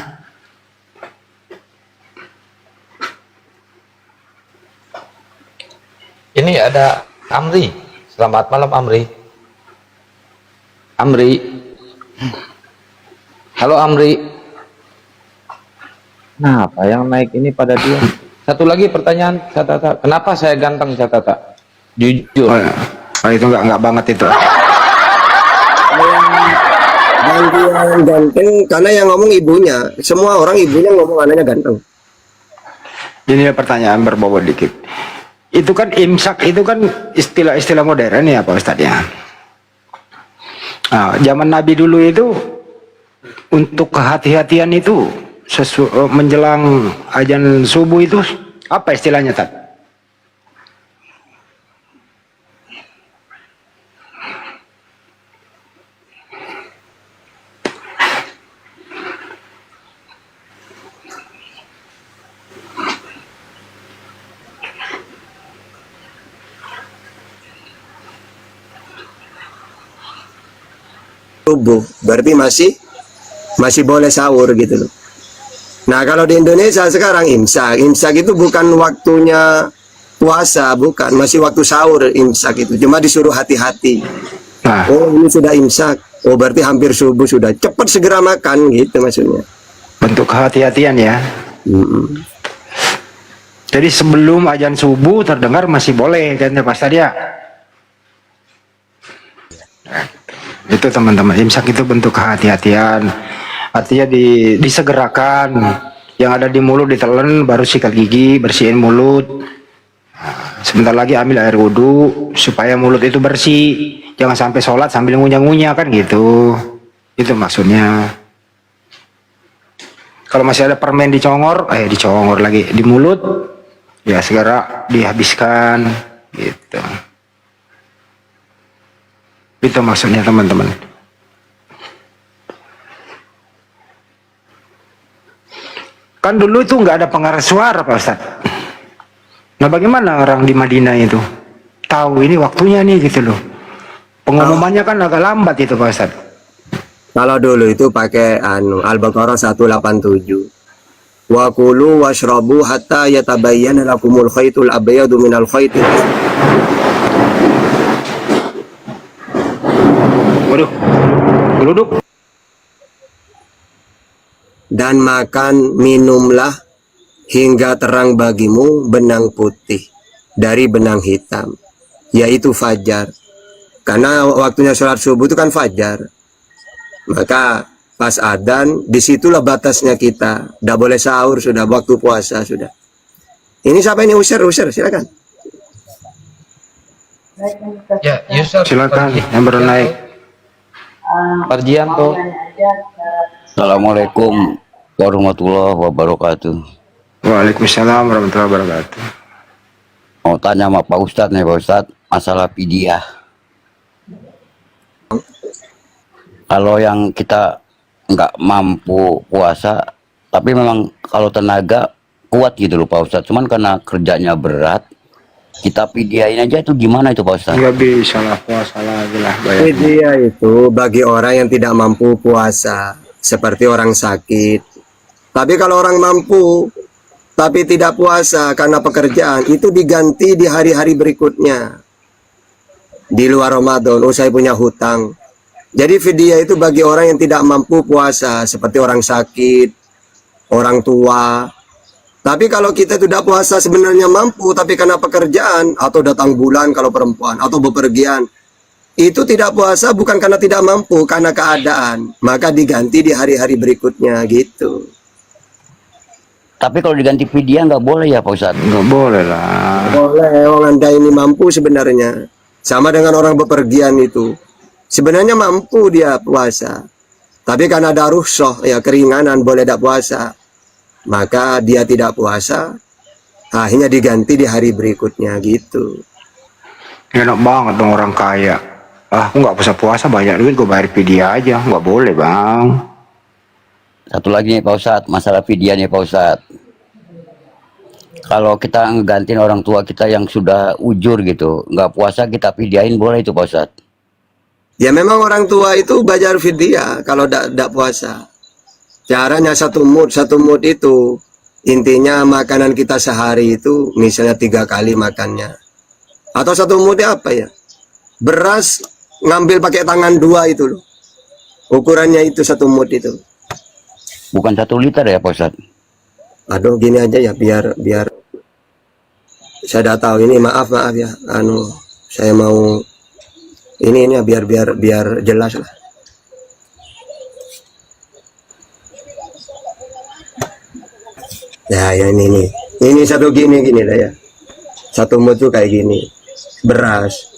Ini ada Amri. Selamat malam Amri. Amri. Halo Amri. Kenapa yang naik ini pada dia? Satu lagi pertanyaan Catata. Kenapa saya ganteng Catata? Jujur. Oh, itu nggak banget itu. Yang ganteng karena yang ngomong ibunya. Semua orang ibunya ngomong anaknya ganteng. Ini pertanyaan berbobot dikit. Itu kan imsak itu kan istilah-istilah modern ya Pak Ustadz ya. Nah, zaman Nabi dulu itu untuk kehati-hatian itu menjelang azan subuh itu apa istilahnya Tad? Subuh berarti masih boleh sahur gitu loh. Nah kalau di Indonesia sekarang imsak itu bukan waktunya puasa, bukan, masih waktu sahur imsak itu, cuma disuruh hati-hati. Nah, Oh ini sudah imsak, oh berarti hampir subuh, sudah cepat segera makan gitu maksudnya. bentuk kehati-hatian ya. Jadi sebelum azan subuh terdengar masih boleh kan ya Pak Ustadz ya. Itu teman-teman, imsak itu bentuk kehati-hatian. Artinya disegerakan, yang ada di mulut ditelan, baru sikat gigi, bersihin mulut. Sebentar lagi ambil air wudhu supaya mulut itu bersih. Jangan sampai sholat sambil ngunyah-ngunyah kan gitu. Itu maksudnya. Kalau masih ada permen dicongor lagi di mulut, ya segera dihabiskan gitu. Itu maksudnya teman-teman. Kan dulu itu nggak ada pengeras suara Pak Ustadz. Nah bagaimana orang di Madinah itu tahu ini waktunya nih gitu loh. Pengumumannya kan agak lambat itu Pak Ustadz. Kalau dulu itu pakai Al-Baqarah 187. Wa kulu washrabu hatta yatabayyana lakumul khaytul abyadu minal khaytil. Waduh, geluduk. Dan makan minumlah hingga terang bagimu benang putih dari benang hitam, yaitu fajar. Karena waktunya sholat subuh itu kan fajar. Maka pas adzan disitulah batasnya kita. Tidak boleh sahur, sudah waktu puasa sudah. Ini siapa ini? Usir silakan. Ya, Yusuf. Silakan yang baru naik. Parjianto. Assalamualaikum warahmatullahi wabarakatuh. Waalaikumsalam warahmatullahi wabarakatuh. Mau tanya sama Pak Ustadz nih Pak Ustadz, masalah fidyah. Kalau yang kita nggak mampu puasa, tapi memang kalau tenaga kuat gitu loh Pak Ustadz, cuman karena kerjanya berat, kita fidyahin aja itu gimana itu Pak Ustadz? Nggak bisa lah puasa lagi lah. Fidyah itu bagi orang yang tidak mampu puasa, seperti orang sakit. Tapi kalau orang mampu tapi tidak puasa karena pekerjaan, itu diganti di hari-hari berikutnya. Di luar Ramadan, oh saya punya hutang. Jadi fidyah itu bagi orang yang tidak mampu puasa, seperti orang sakit, orang tua. Tapi kalau kita tidak puasa sebenarnya mampu, tapi karena pekerjaan, atau datang bulan kalau perempuan, atau bepergian, itu tidak puasa bukan karena tidak mampu, karena keadaan. Maka diganti di hari-hari berikutnya gitu. Tapi kalau diganti fidyah nggak boleh ya Pak Ustadz? Nggak boleh lah. Boleh, orang Anda ini mampu sebenarnya. Sama dengan orang bepergian itu. Sebenarnya mampu dia puasa. Tapi karena ada rukhsah, ya keringanan boleh tidak puasa. Maka dia tidak puasa, akhirnya diganti di hari berikutnya gitu. Enak banget dong orang kaya. Aku nggak usah puasa, banyak duit gue bayar vidya aja. Nggak boleh bang. Satu lagi nih Pak Ustadz, masalah vidya nih Pak Ustadz. Kalau kita ngegantiin orang tua kita yang sudah ujur gitu, nggak puasa kita vidyain boleh itu Pak Ustadz? Ya memang orang tua itu bayar vidya kalau tidak puasa. Caranya satu mud itu intinya makanan kita sehari itu misalnya 3 kali makannya. Atau satu mud apa ya? Beras ngambil pakai tangan 2 itu loh. Ukurannya itu satu mud itu. Bukan 1 liter ya Pak Ustadz? Aduh gini aja ya biar saya tidak tahu ini maaf ya saya mau ini ya biar jelas lah. Ya ini satu gini lah ya, satu mut tuh kayak gini beras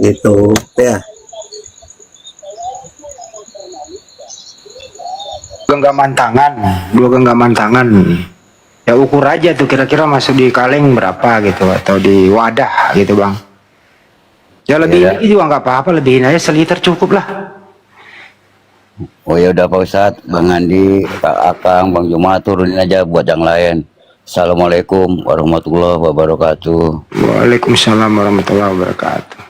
gitu ya. Genggaman tangan. Ya ukur aja tuh kira-kira masuk di kaleng berapa gitu atau di wadah gitu bang. Ya lebih ini juga nggak apa-apa, lebihin aja seliter cukup lah. Oh ya udah Pak Ustadz, Bang Andi, Kak Akang, Bang Juma turunin aja buat yang lain. Assalamualaikum warahmatullahi wabarakatuh. Waalaikumsalam warahmatullahi wabarakatuh.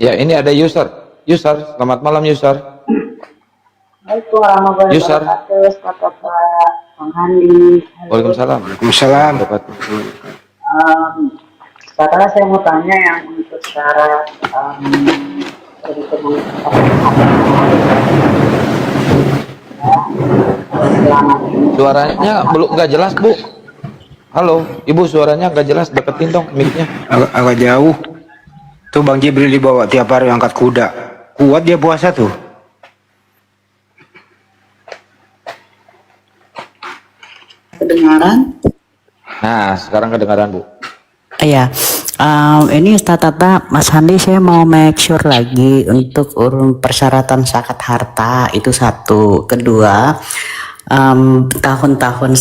Ya, ini ada user. User, selamat malam user. Assalamualaikum warahmatullahi wabarakatuh. Selamat Pak Bang Andi. Waalaikumsalam. Waalaikumsalam. Sekarang saya mau tanya yang untuk syarat Suaranya belum nggak jelas Bu. Halo, Ibu suaranya nggak jelas, deketin dong mic-nya. Agak jauh. Tuh Bang Jibril dibawa tiap hari angkat kuda. Kuat dia puasa tuh. kedengaran? Nah, sekarang kedengaran Bu. Iya. Ini Tata Mas Handi, saya mau make sure lagi untuk persyaratan zakat harta itu satu. Kedua, tahun-tahun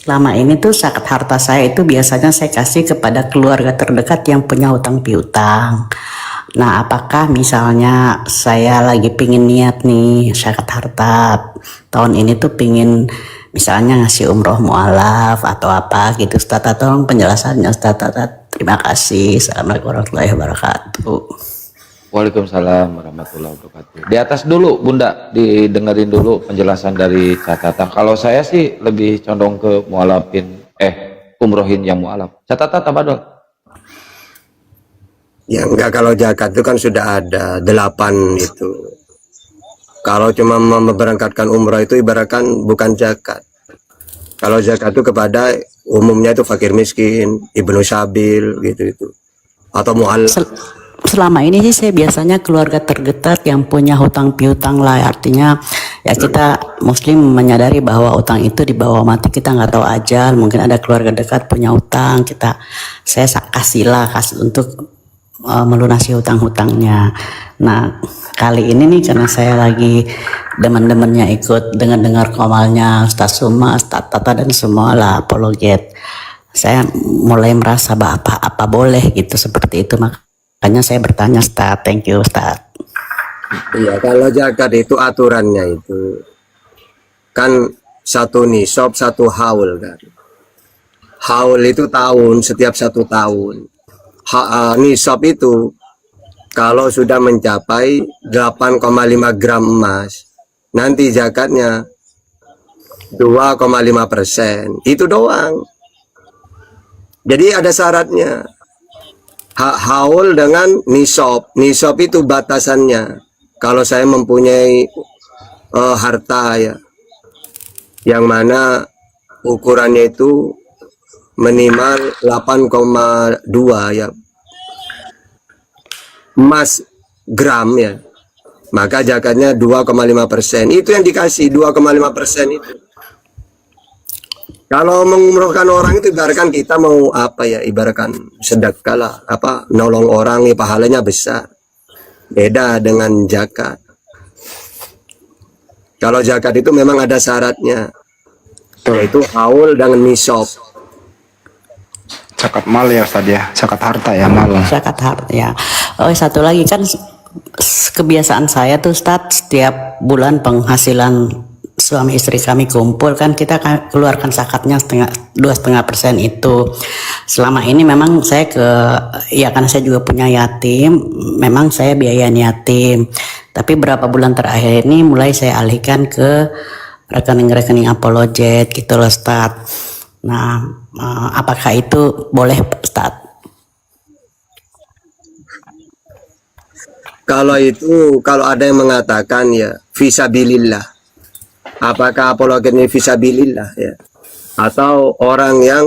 selama ini tuh zakat harta saya itu biasanya saya kasih kepada keluarga terdekat yang punya hutang piutang. Nah, apakah misalnya saya lagi pingin niat nih zakat harta tahun ini tuh pingin misalnya ngasih umroh mu'alaf atau apa gitu, Ustaz, tolong penjelasannya Ustaz. Terima kasih. Assalamualaikum warahmatullahi wabarakatuh. Waalaikumsalam warahmatullahi wabarakatuh. Di atas dulu Bunda, didengerin dulu penjelasan dari catatan. Kalau saya sih lebih condong ke mu'alafin, umrohin yang mu'alaf. Catatan apa dong? Ya enggak, kalau zakat itu kan sudah ada 8 itu. Kalau cuma memberangkatkan umrah itu ibaratkan bukan zakat. Kalau zakat itu kepada umumnya itu fakir miskin, ibnu sabil gitu. Atau mu'alaf. Selama ini sih saya biasanya keluarga terdekat yang punya hutang piutang lah, artinya ya kita muslim menyadari bahwa utang itu di bawah mati kita nggak tahu ajal, mungkin ada keluarga dekat punya utang, saya kasih untuk melunasi hutang-hutangnya. Nah kali ini nih karena saya lagi demen-demennya ikut dengar komalnya Ustaz Suma, Ustaz Tata dan semua lah apologet, saya mulai merasa bahwa apa boleh gitu seperti itu, makanya saya bertanya Ustaz. Thank you Ustaz. Iya, kalau zakat itu aturannya itu kan satu nisab satu haul kan. Haul itu tahun, setiap 1 tahun. Nisab itu kalau sudah mencapai 8,5 gram emas, nanti zakatnya 2,5%. Itu doang. Jadi ada syaratnya. Haul dengan nisab. Nisab itu batasannya. Kalau saya mempunyai harta ya, yang mana ukurannya itu minimal 8,2 ya emas gram ya, maka zakatnya 2,5%. Itu yang dikasih 2,5% itu. Kalau mengumrohkan orang itu ibaratkan kita mau apa ya, ibaratkan sedekah lah, apa nolong orang ya pahalanya besar. Beda dengan zakat. Kalau zakat itu memang ada syaratnya, yaitu haul dengan nisab. Zakat mal ya Ustaz ya, zakat harta ya, mal. Zakat harta ya. Oh, satu lagi kan kebiasaan saya tuh Ustaz, setiap bulan penghasilan suami istri kami kumpul kan kita keluarkan zakatnya 2,5% itu. Selama ini memang saya ya karena saya juga punya yatim, memang saya biayain yatim. Tapi berapa bulan terakhir ini mulai saya alihkan ke rekening-rekening apologet gitu loh Ustaz. Nah, apakah itu boleh Ustaz? Kalau ada yang mengatakan ya fisabilillah, apakah apologet ini fisabilillah ya, atau orang yang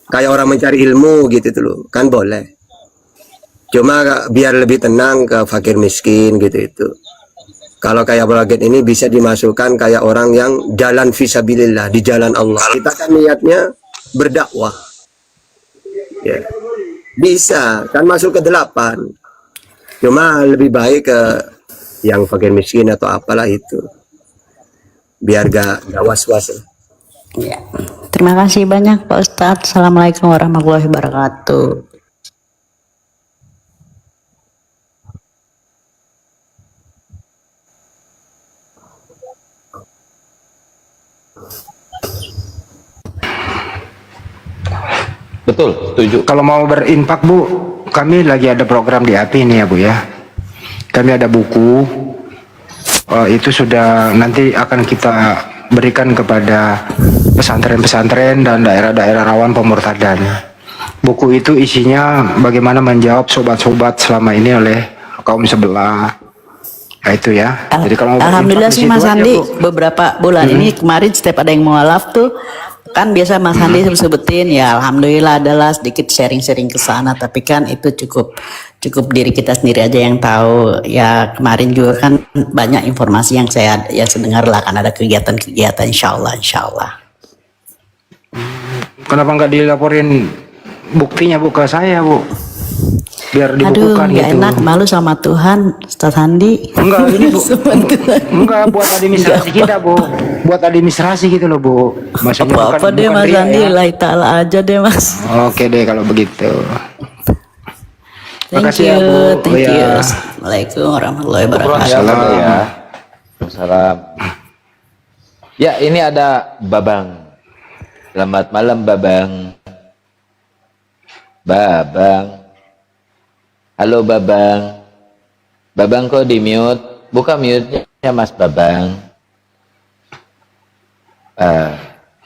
kayak orang mencari ilmu gitu tuh loh, kan boleh. Cuma biar lebih tenang ke fakir miskin gitu itu. Kalau kayak apologet ini bisa dimasukkan kayak orang yang jalan fisabilillah, di jalan Allah. Kita kan niatnya berdakwah. Ya. Bisa kan masuk ke 8. Cuma lebih baik ke yang fakir miskin atau apalah itu, biar gak was-was. Ya. Terima kasih banyak Pak Ustadz. Assalamualaikum warahmatullahi wabarakatuh. Betul, setuju. Kalau mau berinfak Bu, kami lagi ada program di API ini ya Bu ya. Kami ada buku, itu sudah nanti akan kita berikan kepada pesantren-pesantren dan daerah-daerah rawan pemurtadan. Buku itu isinya bagaimana menjawab sobat-sobat selama ini oleh kaum sebelah. Nah itu ya. Jadi kalau mau Alhamdulillah sih Mas Andi, Bu. beberapa bulan ini kemarin setiap ada yang mualaf tuh kan biasa Mas Andi sebutin ya, alhamdulillah adalah sedikit sharing-sharing ke sana, tapi kan itu cukup diri kita sendiri aja yang tahu. Ya kemarin juga kan banyak informasi yang saya dengar lah, kan ada kegiatan-kegiatan insyaallah. Kenapa nggak dilaporin buktinya Bu ke saya Bu? Biar Aduh, dibukukan nggak gitu. enak, malu sama Tuhan, Ustaz Andi. Enggak, ini Bu. Enggak, buat administrasi kita Bu. Buat administrasi gitu loh Bu. Maksudnya Apa-apa deh Mas ria, Andi, ya. lillahi ta'ala aja deh Mas. Oke deh kalau begitu. Thank Makasih you, ya, Bu. thank you. Ya. Assalamualaikum warahmatullahi wabarakatuh. Assalamualaikum ya. Waalaikumsalam. Ya, ini ada Babang. Selamat malam Babang. Babang. Halo Babang. Babang kok di mute? Buka mute-nya Mas Babang.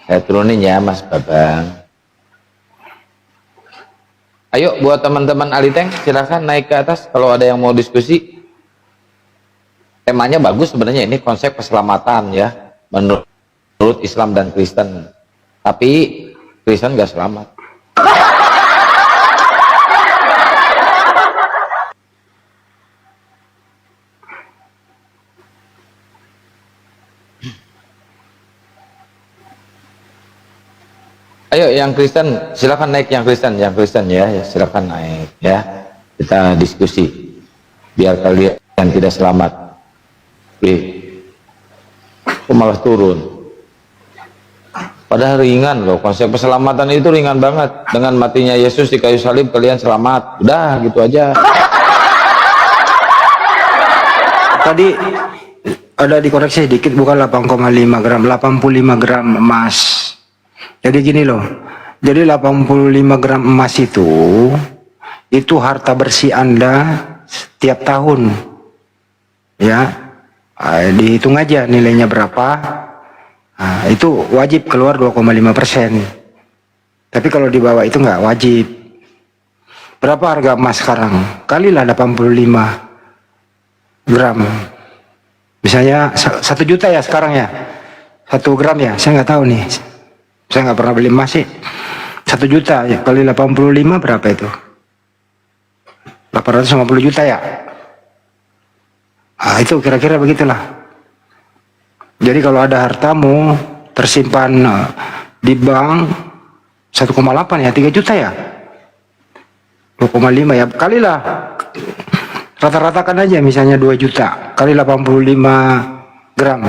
Saya turunin ya Mas Babang. Ayo buat teman-teman Aliteng silahkan naik ke atas kalau ada yang mau diskusi. Temanya bagus sebenarnya, ini konsep keselamatan ya menurut Islam dan Kristen. Tapi Kristen gak selamat. Ayo yang Kristen silakan naik, yang Kristen ya silakan naik ya, kita diskusi biar kalian tidak selamat. Kok malah turun, padahal ringan loh, konsep keselamatan itu ringan banget. Dengan matinya Yesus di kayu salib kalian selamat, udah gitu aja. Tadi ada dikoreksi sedikit, bukan 8,5 gram, 85 gram emas. Jadi gini loh, jadi 85 gram emas itu harta bersih Anda setiap tahun. Ya, dihitung aja nilainya berapa. Nah, itu wajib keluar 2,5%. Tapi kalau di bawah itu nggak wajib. Berapa harga emas sekarang? Kalilah 85 gram. Misalnya 1 juta ya sekarang ya. 1 gram ya, saya nggak tahu nih. Saya nggak pernah beli emas sih. 1 juta ya kali 85 berapa itu? 850 juta ya. Nah, itu kira-kira begitulah. Jadi kalau ada hartamu tersimpan di bank 1,8 ya, 3 juta ya, 2,5 ya, kalilah rata-ratakan aja misalnya 2 juta kali 85 gram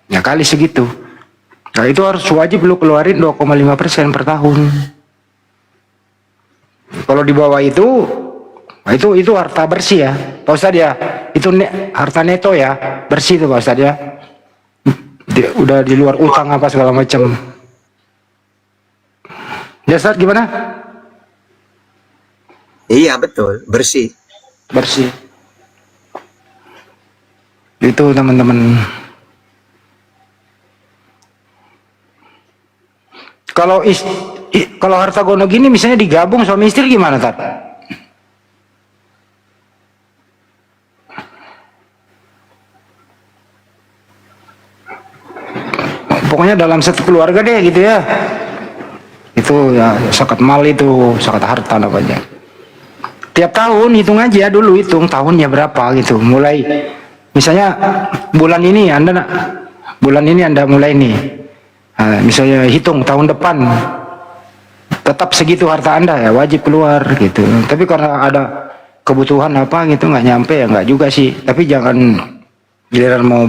ya, kali segitu. Nah itu harus wajib lu keluarin 2,5% per tahun. Kalau di bawah itu, nah itu harta bersih ya Pak Ustadz ya, itu harta neto ya, bersih itu Pak Ustadz ya. Udah di luar utang apa segala macam. Ya Ustadz gimana? Iya betul, bersih. Bersih. Itu teman-teman. Kalau kalau harta gono gini misalnya digabung suami istri gimana Tat? Pokoknya dalam satu keluarga deh gitu ya. Itu ya zakat mal itu, zakat harta namanya. Tiap tahun hitung aja dulu, hitung tahunnya berapa gitu. Mulai misalnya bulan ini Anda mulai nih. Nah, misalnya hitung tahun depan tetap segitu harta Anda ya wajib keluar gitu. Tapi karena ada kebutuhan apa gitu nggak nyampe ya nggak juga sih. Tapi jangan giliran mau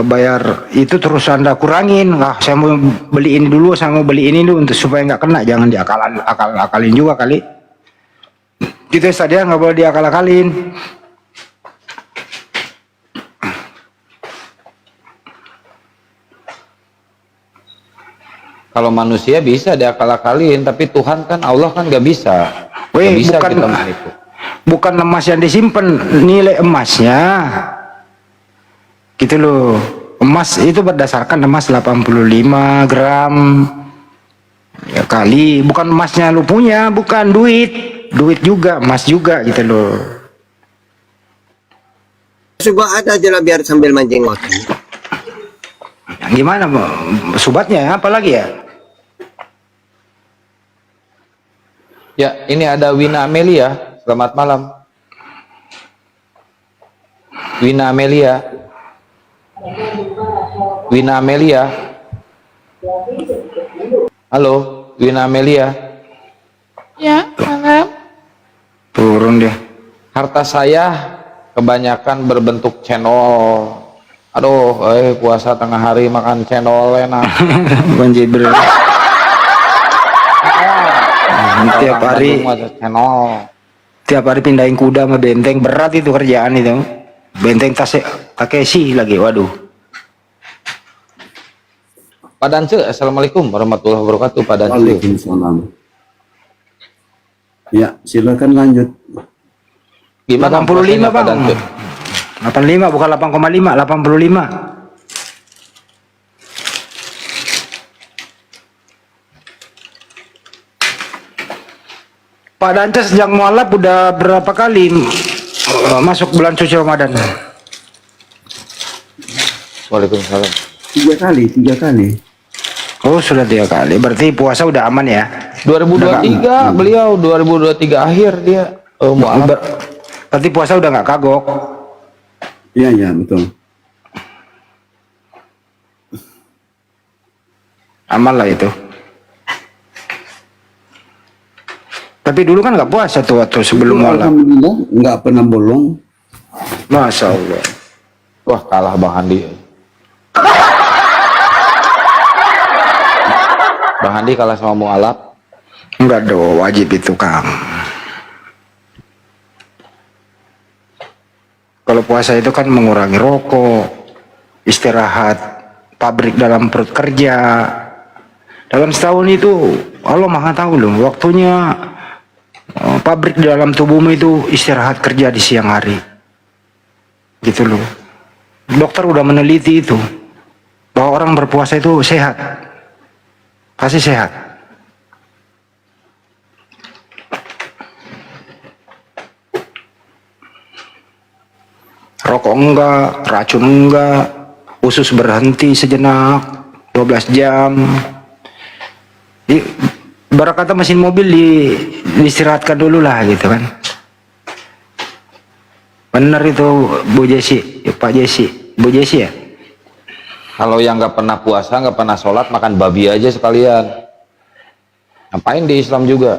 bayar itu terus Anda kurangin. Lah saya mau beli ini dulu, saya mau beli ini dulu untuk supaya nggak kena. Jangan diakalin juga kali. Gitu saja nggak boleh diakal-akalin. Kalau manusia bisa diakal-akalin, tapi Tuhan kan, Allah kan nggak bisa. Weh, Nggak bisa bukan kita menipu. bukan emas yang disimpan, nilai emasnya. Gitu loh. Emas itu berdasarkan emas 85 gram. Ya kali, bukan emasnya lu punya, bukan duit juga, emas juga gitu loh. Coba ada aja lah biar sambil mancing waktu. Gimana subatnya apa lagi ya? Ya, ini ada Wina Amelia. Selamat malam. Wina Amelia. Wina Amelia. Halo, Wina Amelia. Ya, malam. Turun deh. Harta saya kebanyakan berbentuk cendol. Aduh, puasa tengah hari makan cendol enak. Banjir ber. Tiap hari pindahin kuda sama benteng, berat itu kerjaan itu. Benteng Takeshi lagi, waduh. Pak Dance, assalamualaikum warahmatullahi wabarakatuh. Pak Dance. Waalaikumsalam. Ya, silakan lanjut. Gimana 85 Pak Bang. Dance? 85 bukan 8,5, 85. Pak Dance sejak mualaf udah berapa kali masuk bulan suci Ramadan? Waalaikumsalam. 3 kali. Oh sudah 3 kali, berarti puasa udah aman ya? 2023 beliau 2023 akhir dia mualaf. Berarti puasa udah nggak kagok? Iya betul. Aman lah itu. Tapi dulu kan nggak puasa tuh waktu sebelum mualaf. Alhamdulillah nggak pernah bolong. Masya Allah. Wah kalah Bang Handi. Bang Handi kalah sama mualaf. Enggak dong, wajib itu Kang. Kalau puasa itu kan mengurangi rokok, istirahat, pabrik dalam perut kerja. Dalam setahun itu Allah Maha tahu loh, waktunya pabrik di dalam tubuhmu itu istirahat kerja di siang hari. Gitu loh. Dokter udah meneliti itu bahwa orang berpuasa itu sehat. Pasti sehat. Rokok enggak, racun enggak, usus berhenti sejenak 12 jam. Ibarat kata mesin mobil diistirahatkan dulu lah gitu kan. Bener itu Bu Jesi, Pak Jesi, Bu Jesi ya? Kalau yang nggak pernah puasa, nggak pernah sholat, makan babi aja sekalian. Ngapain di Islam juga?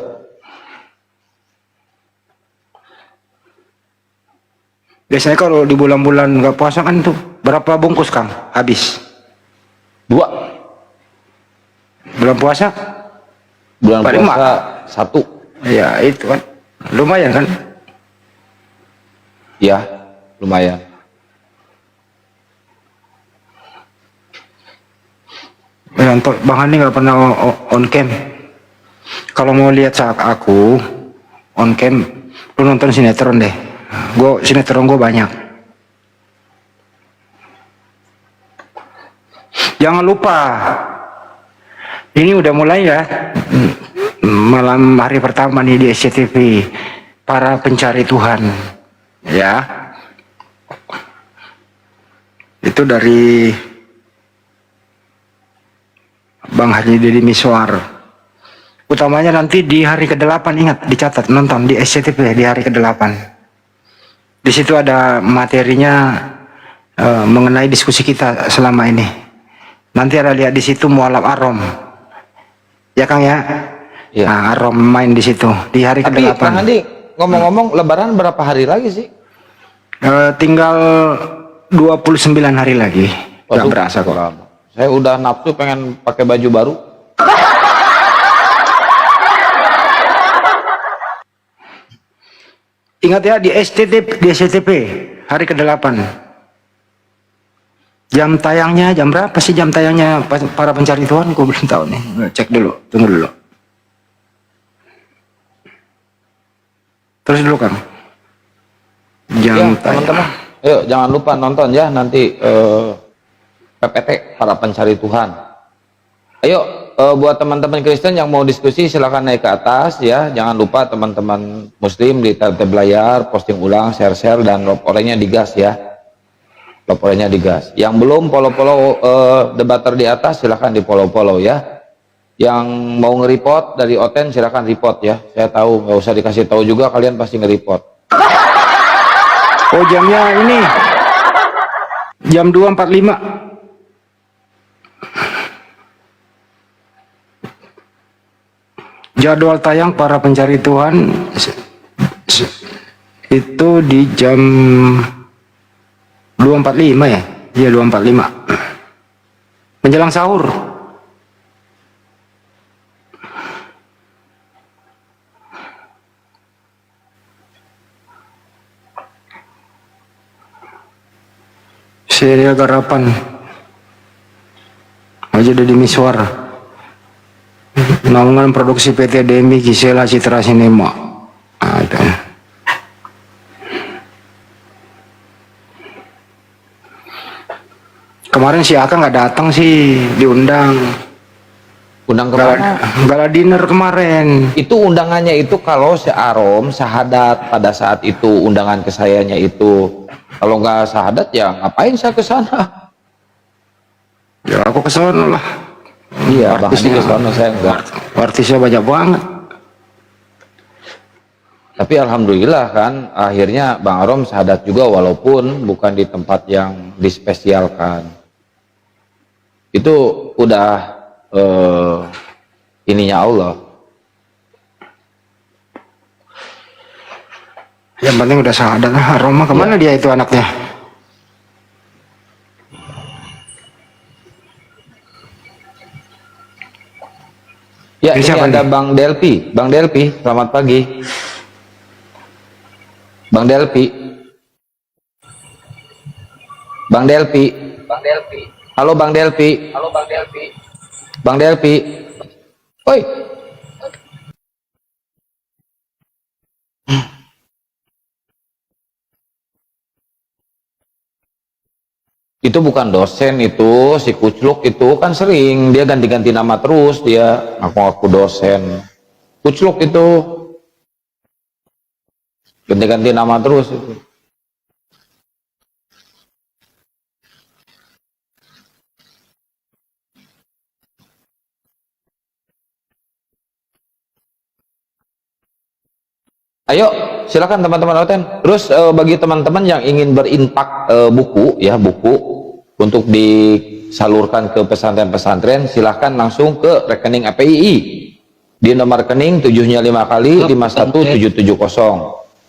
Biasanya kalau di bulan-bulan nggak puasa kan tuh berapa bungkus Kang habis? 2. Bulan puasa? Bulan Paling puasa 1. Ya itu kan lumayan kan? Ya, lumayan. Bang Hani nggak pernah on cam. Kalau mau lihat saat aku on cam, lu nonton sinetron deh. Sinetron gue banyak. Jangan lupa, ini udah mulai ya, malam hari pertama nih di SCTV, para pencari Tuhan, ya. Itu dari Bang Haji Deddy Miswar. Utamanya nanti di hari ke-8, ingat, dicatat, nonton di SCTV di hari ke-8. Di situ ada materinya mengenai diskusi kita selama ini. Nanti ada lihat di situ mualaf Arom. Ya Kang ya? Iya. Nah, Arom main di situ di hari Tapi ke-8. Kang Andi, ngomong-ngomong Lebaran berapa hari lagi sih? Tinggal 29 hari lagi. Nggak Waduh, berasa kok. Saya udah nafsu pengen pakai baju baru. Ingat ya di SCTV hari ke-8. Jam tayangnya jam berapa sih jam tayangnya para pencari Tuhan? Gue belum tahu nih. Cek dulu, tunggu dulu. Terus dulu Kang. Jam teman-teman. Ayo jangan lupa nonton ya nanti PPT para pencari Tuhan. Ayo buat teman-teman Kristen yang mau diskusi silahkan naik ke atas ya. Jangan lupa teman-teman Muslim di tab layar posting ulang, share dan lop orangnya digas ya. Lop orangnya digas. Yang belum follow debater di atas silahkan di follow ya. Yang mau nge-report dari Oten silahkan report ya. Saya tahu nggak usah dikasih tahu juga kalian pasti nge-report. Oh jamnya ini jam 2.45. Jadwal tayang para pencari Tuhan itu di jam 2.45 ya? Iya 2.45. Menjelang sahur. Serial Garapan. Aja Deddy Miswar. Naungan produksi PT Demi Gisela Citra Cinema. Nah, itu. Kemarin si Aka nggak datang sih, diundang. Undang kemana? Gala dinner kemarin. Itu undangannya itu kalau searom sahadat pada saat itu undangan ke sayanya itu. Kalau nggak sahadat ya ngapain saya ke sana? Ya aku ke sana lah. Iya, artisnya ke sana saya enggak. Artisnya banyak banget. Tapi alhamdulillah kan akhirnya Bang Arom sahadat juga walaupun bukan di tempat yang dispesialkan. Itu udah ininya Allah. Yang penting udah sahadat lah. Roma kemana dia itu anaknya? Ya, ini ada Bang Delpi. Bang Delpi, selamat pagi. Bang Delpi. Bang Delpi. Bang Delpi. Halo Bang Delpi. Halo Bang Delpi. Bang Delpi. Oi. Itu bukan dosen, itu si Kucluk itu kan sering dia ganti-ganti nama terus, dia ngaku-ngaku dosen. Kucluk itu ganti-ganti nama terus itu. Ayo silakan teman-teman Oten. Terus bagi teman-teman yang ingin berinfak buku ya, buku untuk di disalurkan ke pesantren-pesantren, silahkan langsung ke rekening APII di nomor rekening 7-nya 5 kali 51770.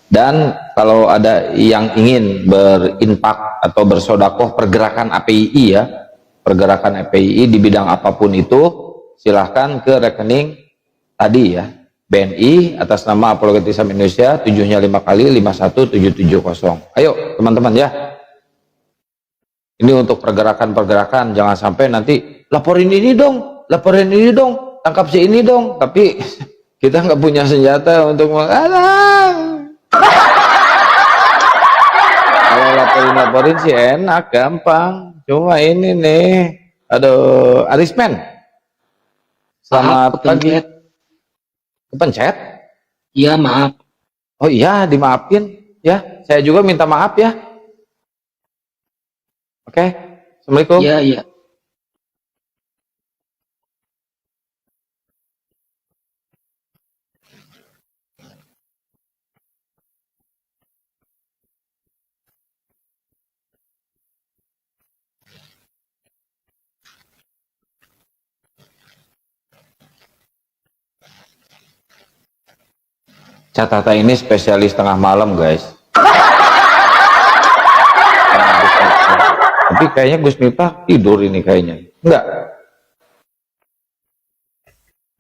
Dan kalau ada yang ingin berinfak atau bersodakoh pergerakan APII ya, pergerakan APII di bidang apapun itu, silahkan ke rekening tadi ya, BNI atas nama Apologetik Islam Indonesia 7-nya 5 kali 51770. Ayo teman-teman ya, ini untuk pergerakan-pergerakan, jangan sampai nanti laporin ini dong, tangkap si ini dong, tapi kita nggak punya senjata untuk kalau laporin sih enak, gampang. Cuma ini nih, aduh, Arismen, selamat pagi. Kepencet? Iya, maaf. Oh iya, dimaafin ya. Saya juga minta maaf ya. Oke, Assalamualaikum. Iya, iya. Catatan ini spesialis tengah malam guys. Tapi kayaknya Gus Miftah tidur ini kayaknya. Enggak.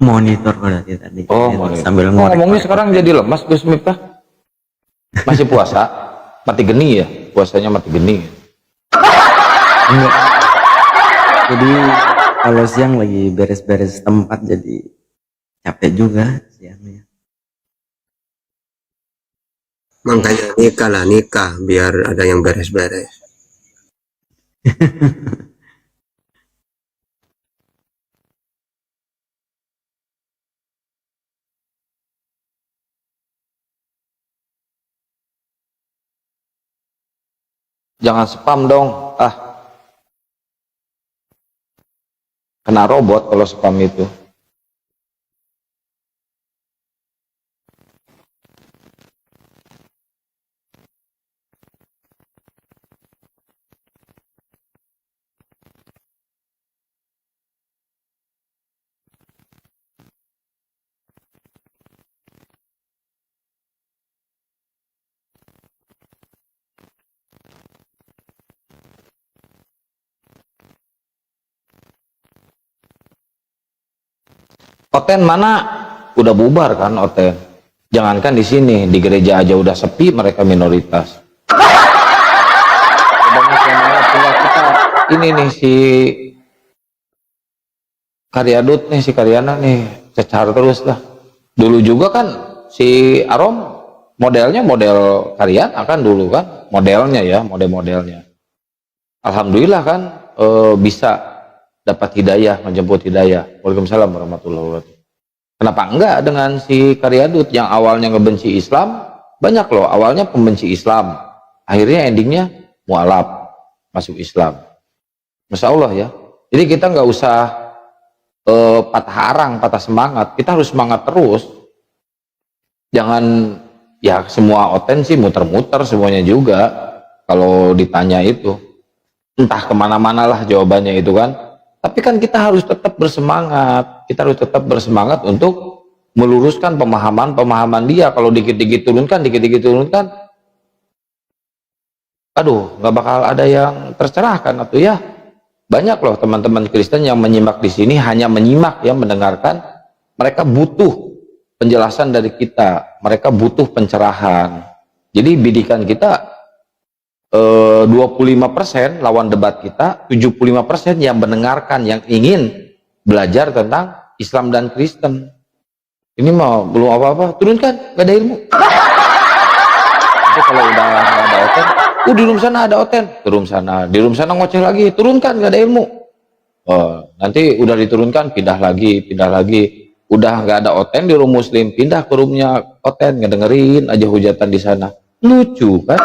Monitor berarti tadi. Oh, monitor. Sambil Ngomongnya sekarang jadi lemas Gus Miftah. Masih puasa? Mati geni ya? Puasanya mati geni. Enggak. Jadi kalau siang lagi beres-beres tempat jadi capek juga siangnya. Makanya nikah biar ada yang beres-beres. Jangan spam dong. Kena robot kalau spam itu. Oten mana? Udah bubar kan Oten? Jangankan di sini, di gereja aja udah sepi, mereka minoritas. Kita ini nih si Karyadut nih, si Karyana nih, cecar terus lah. Dulu juga kan si Arom modelnya model Karyana kan dulu kan, modelnya ya, model-modelnya. Alhamdulillah kan bisa dapat hidayah, menjemput hidayah. Waalaikumsalam warahmatullahi wabarakatuh. Kenapa enggak dengan si Karyadut yang awalnya ngebenci Islam? Banyak loh, awalnya pembenci Islam. Akhirnya endingnya mualaf, masuk Islam. Masya Allah ya. Jadi kita nggak usah patah arang, patah semangat. Kita harus semangat terus. Jangan, ya semua oten sih muter-muter semuanya juga. Kalau ditanya itu. Entah kemana-mana lah jawabannya itu kan. Tapi kan kita harus tetap bersemangat. Kita harus tetap bersemangat untuk meluruskan pemahaman dia. Kalau dikit-dikit turunkan, aduh, nggak bakal ada yang tercerahkan atau ya. Banyak loh teman-teman Kristen yang menyimak di sini hanya menyimak ya, mendengarkan. Mereka butuh penjelasan dari kita. Mereka butuh pencerahan. Jadi bidikan kita 25% lawan debat kita, 75% yang mendengarkan, yang ingin belajar tentang Islam dan Kristen. Ini mah belum apa-apa, turunkan, gak ada ilmu. Nanti kalau udah gak ada oten, di room sana ada oten, di room sana ngoceh lagi, turunkan, gak ada ilmu. Nanti udah diturunkan, pindah lagi. Udah gak ada oten di room muslim, pindah ke roomnya oten, ngedengerin aja hujatan di sana. Lucu kan?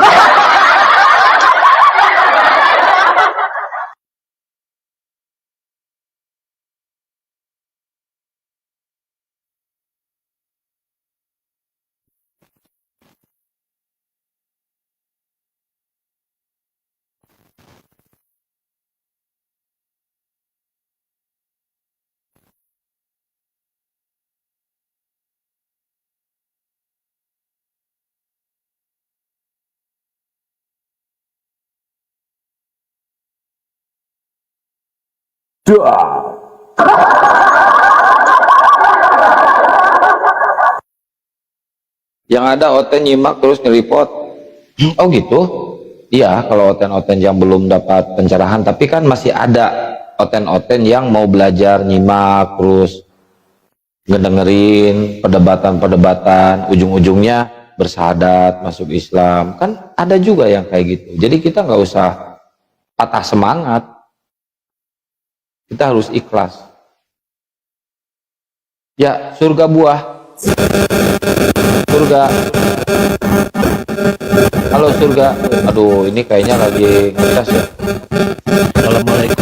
Yang ada Oten nyimak terus nge-report. Oh gitu? Iya, kalau Oten-Oten yang belum dapat pencerahan, tapi kan masih ada Oten-Oten yang mau belajar nyimak terus ngedengerin perdebatan-perdebatan, ujung-ujungnya bersahadat masuk Islam. Kan ada juga yang kayak gitu. Jadi kita nggak usah patah semangat. Kita harus ikhlas. Ya, surga buah. Surga. Halo surga. Aduh, ini kayaknya lagi ngetes ya. Assalamualaikum.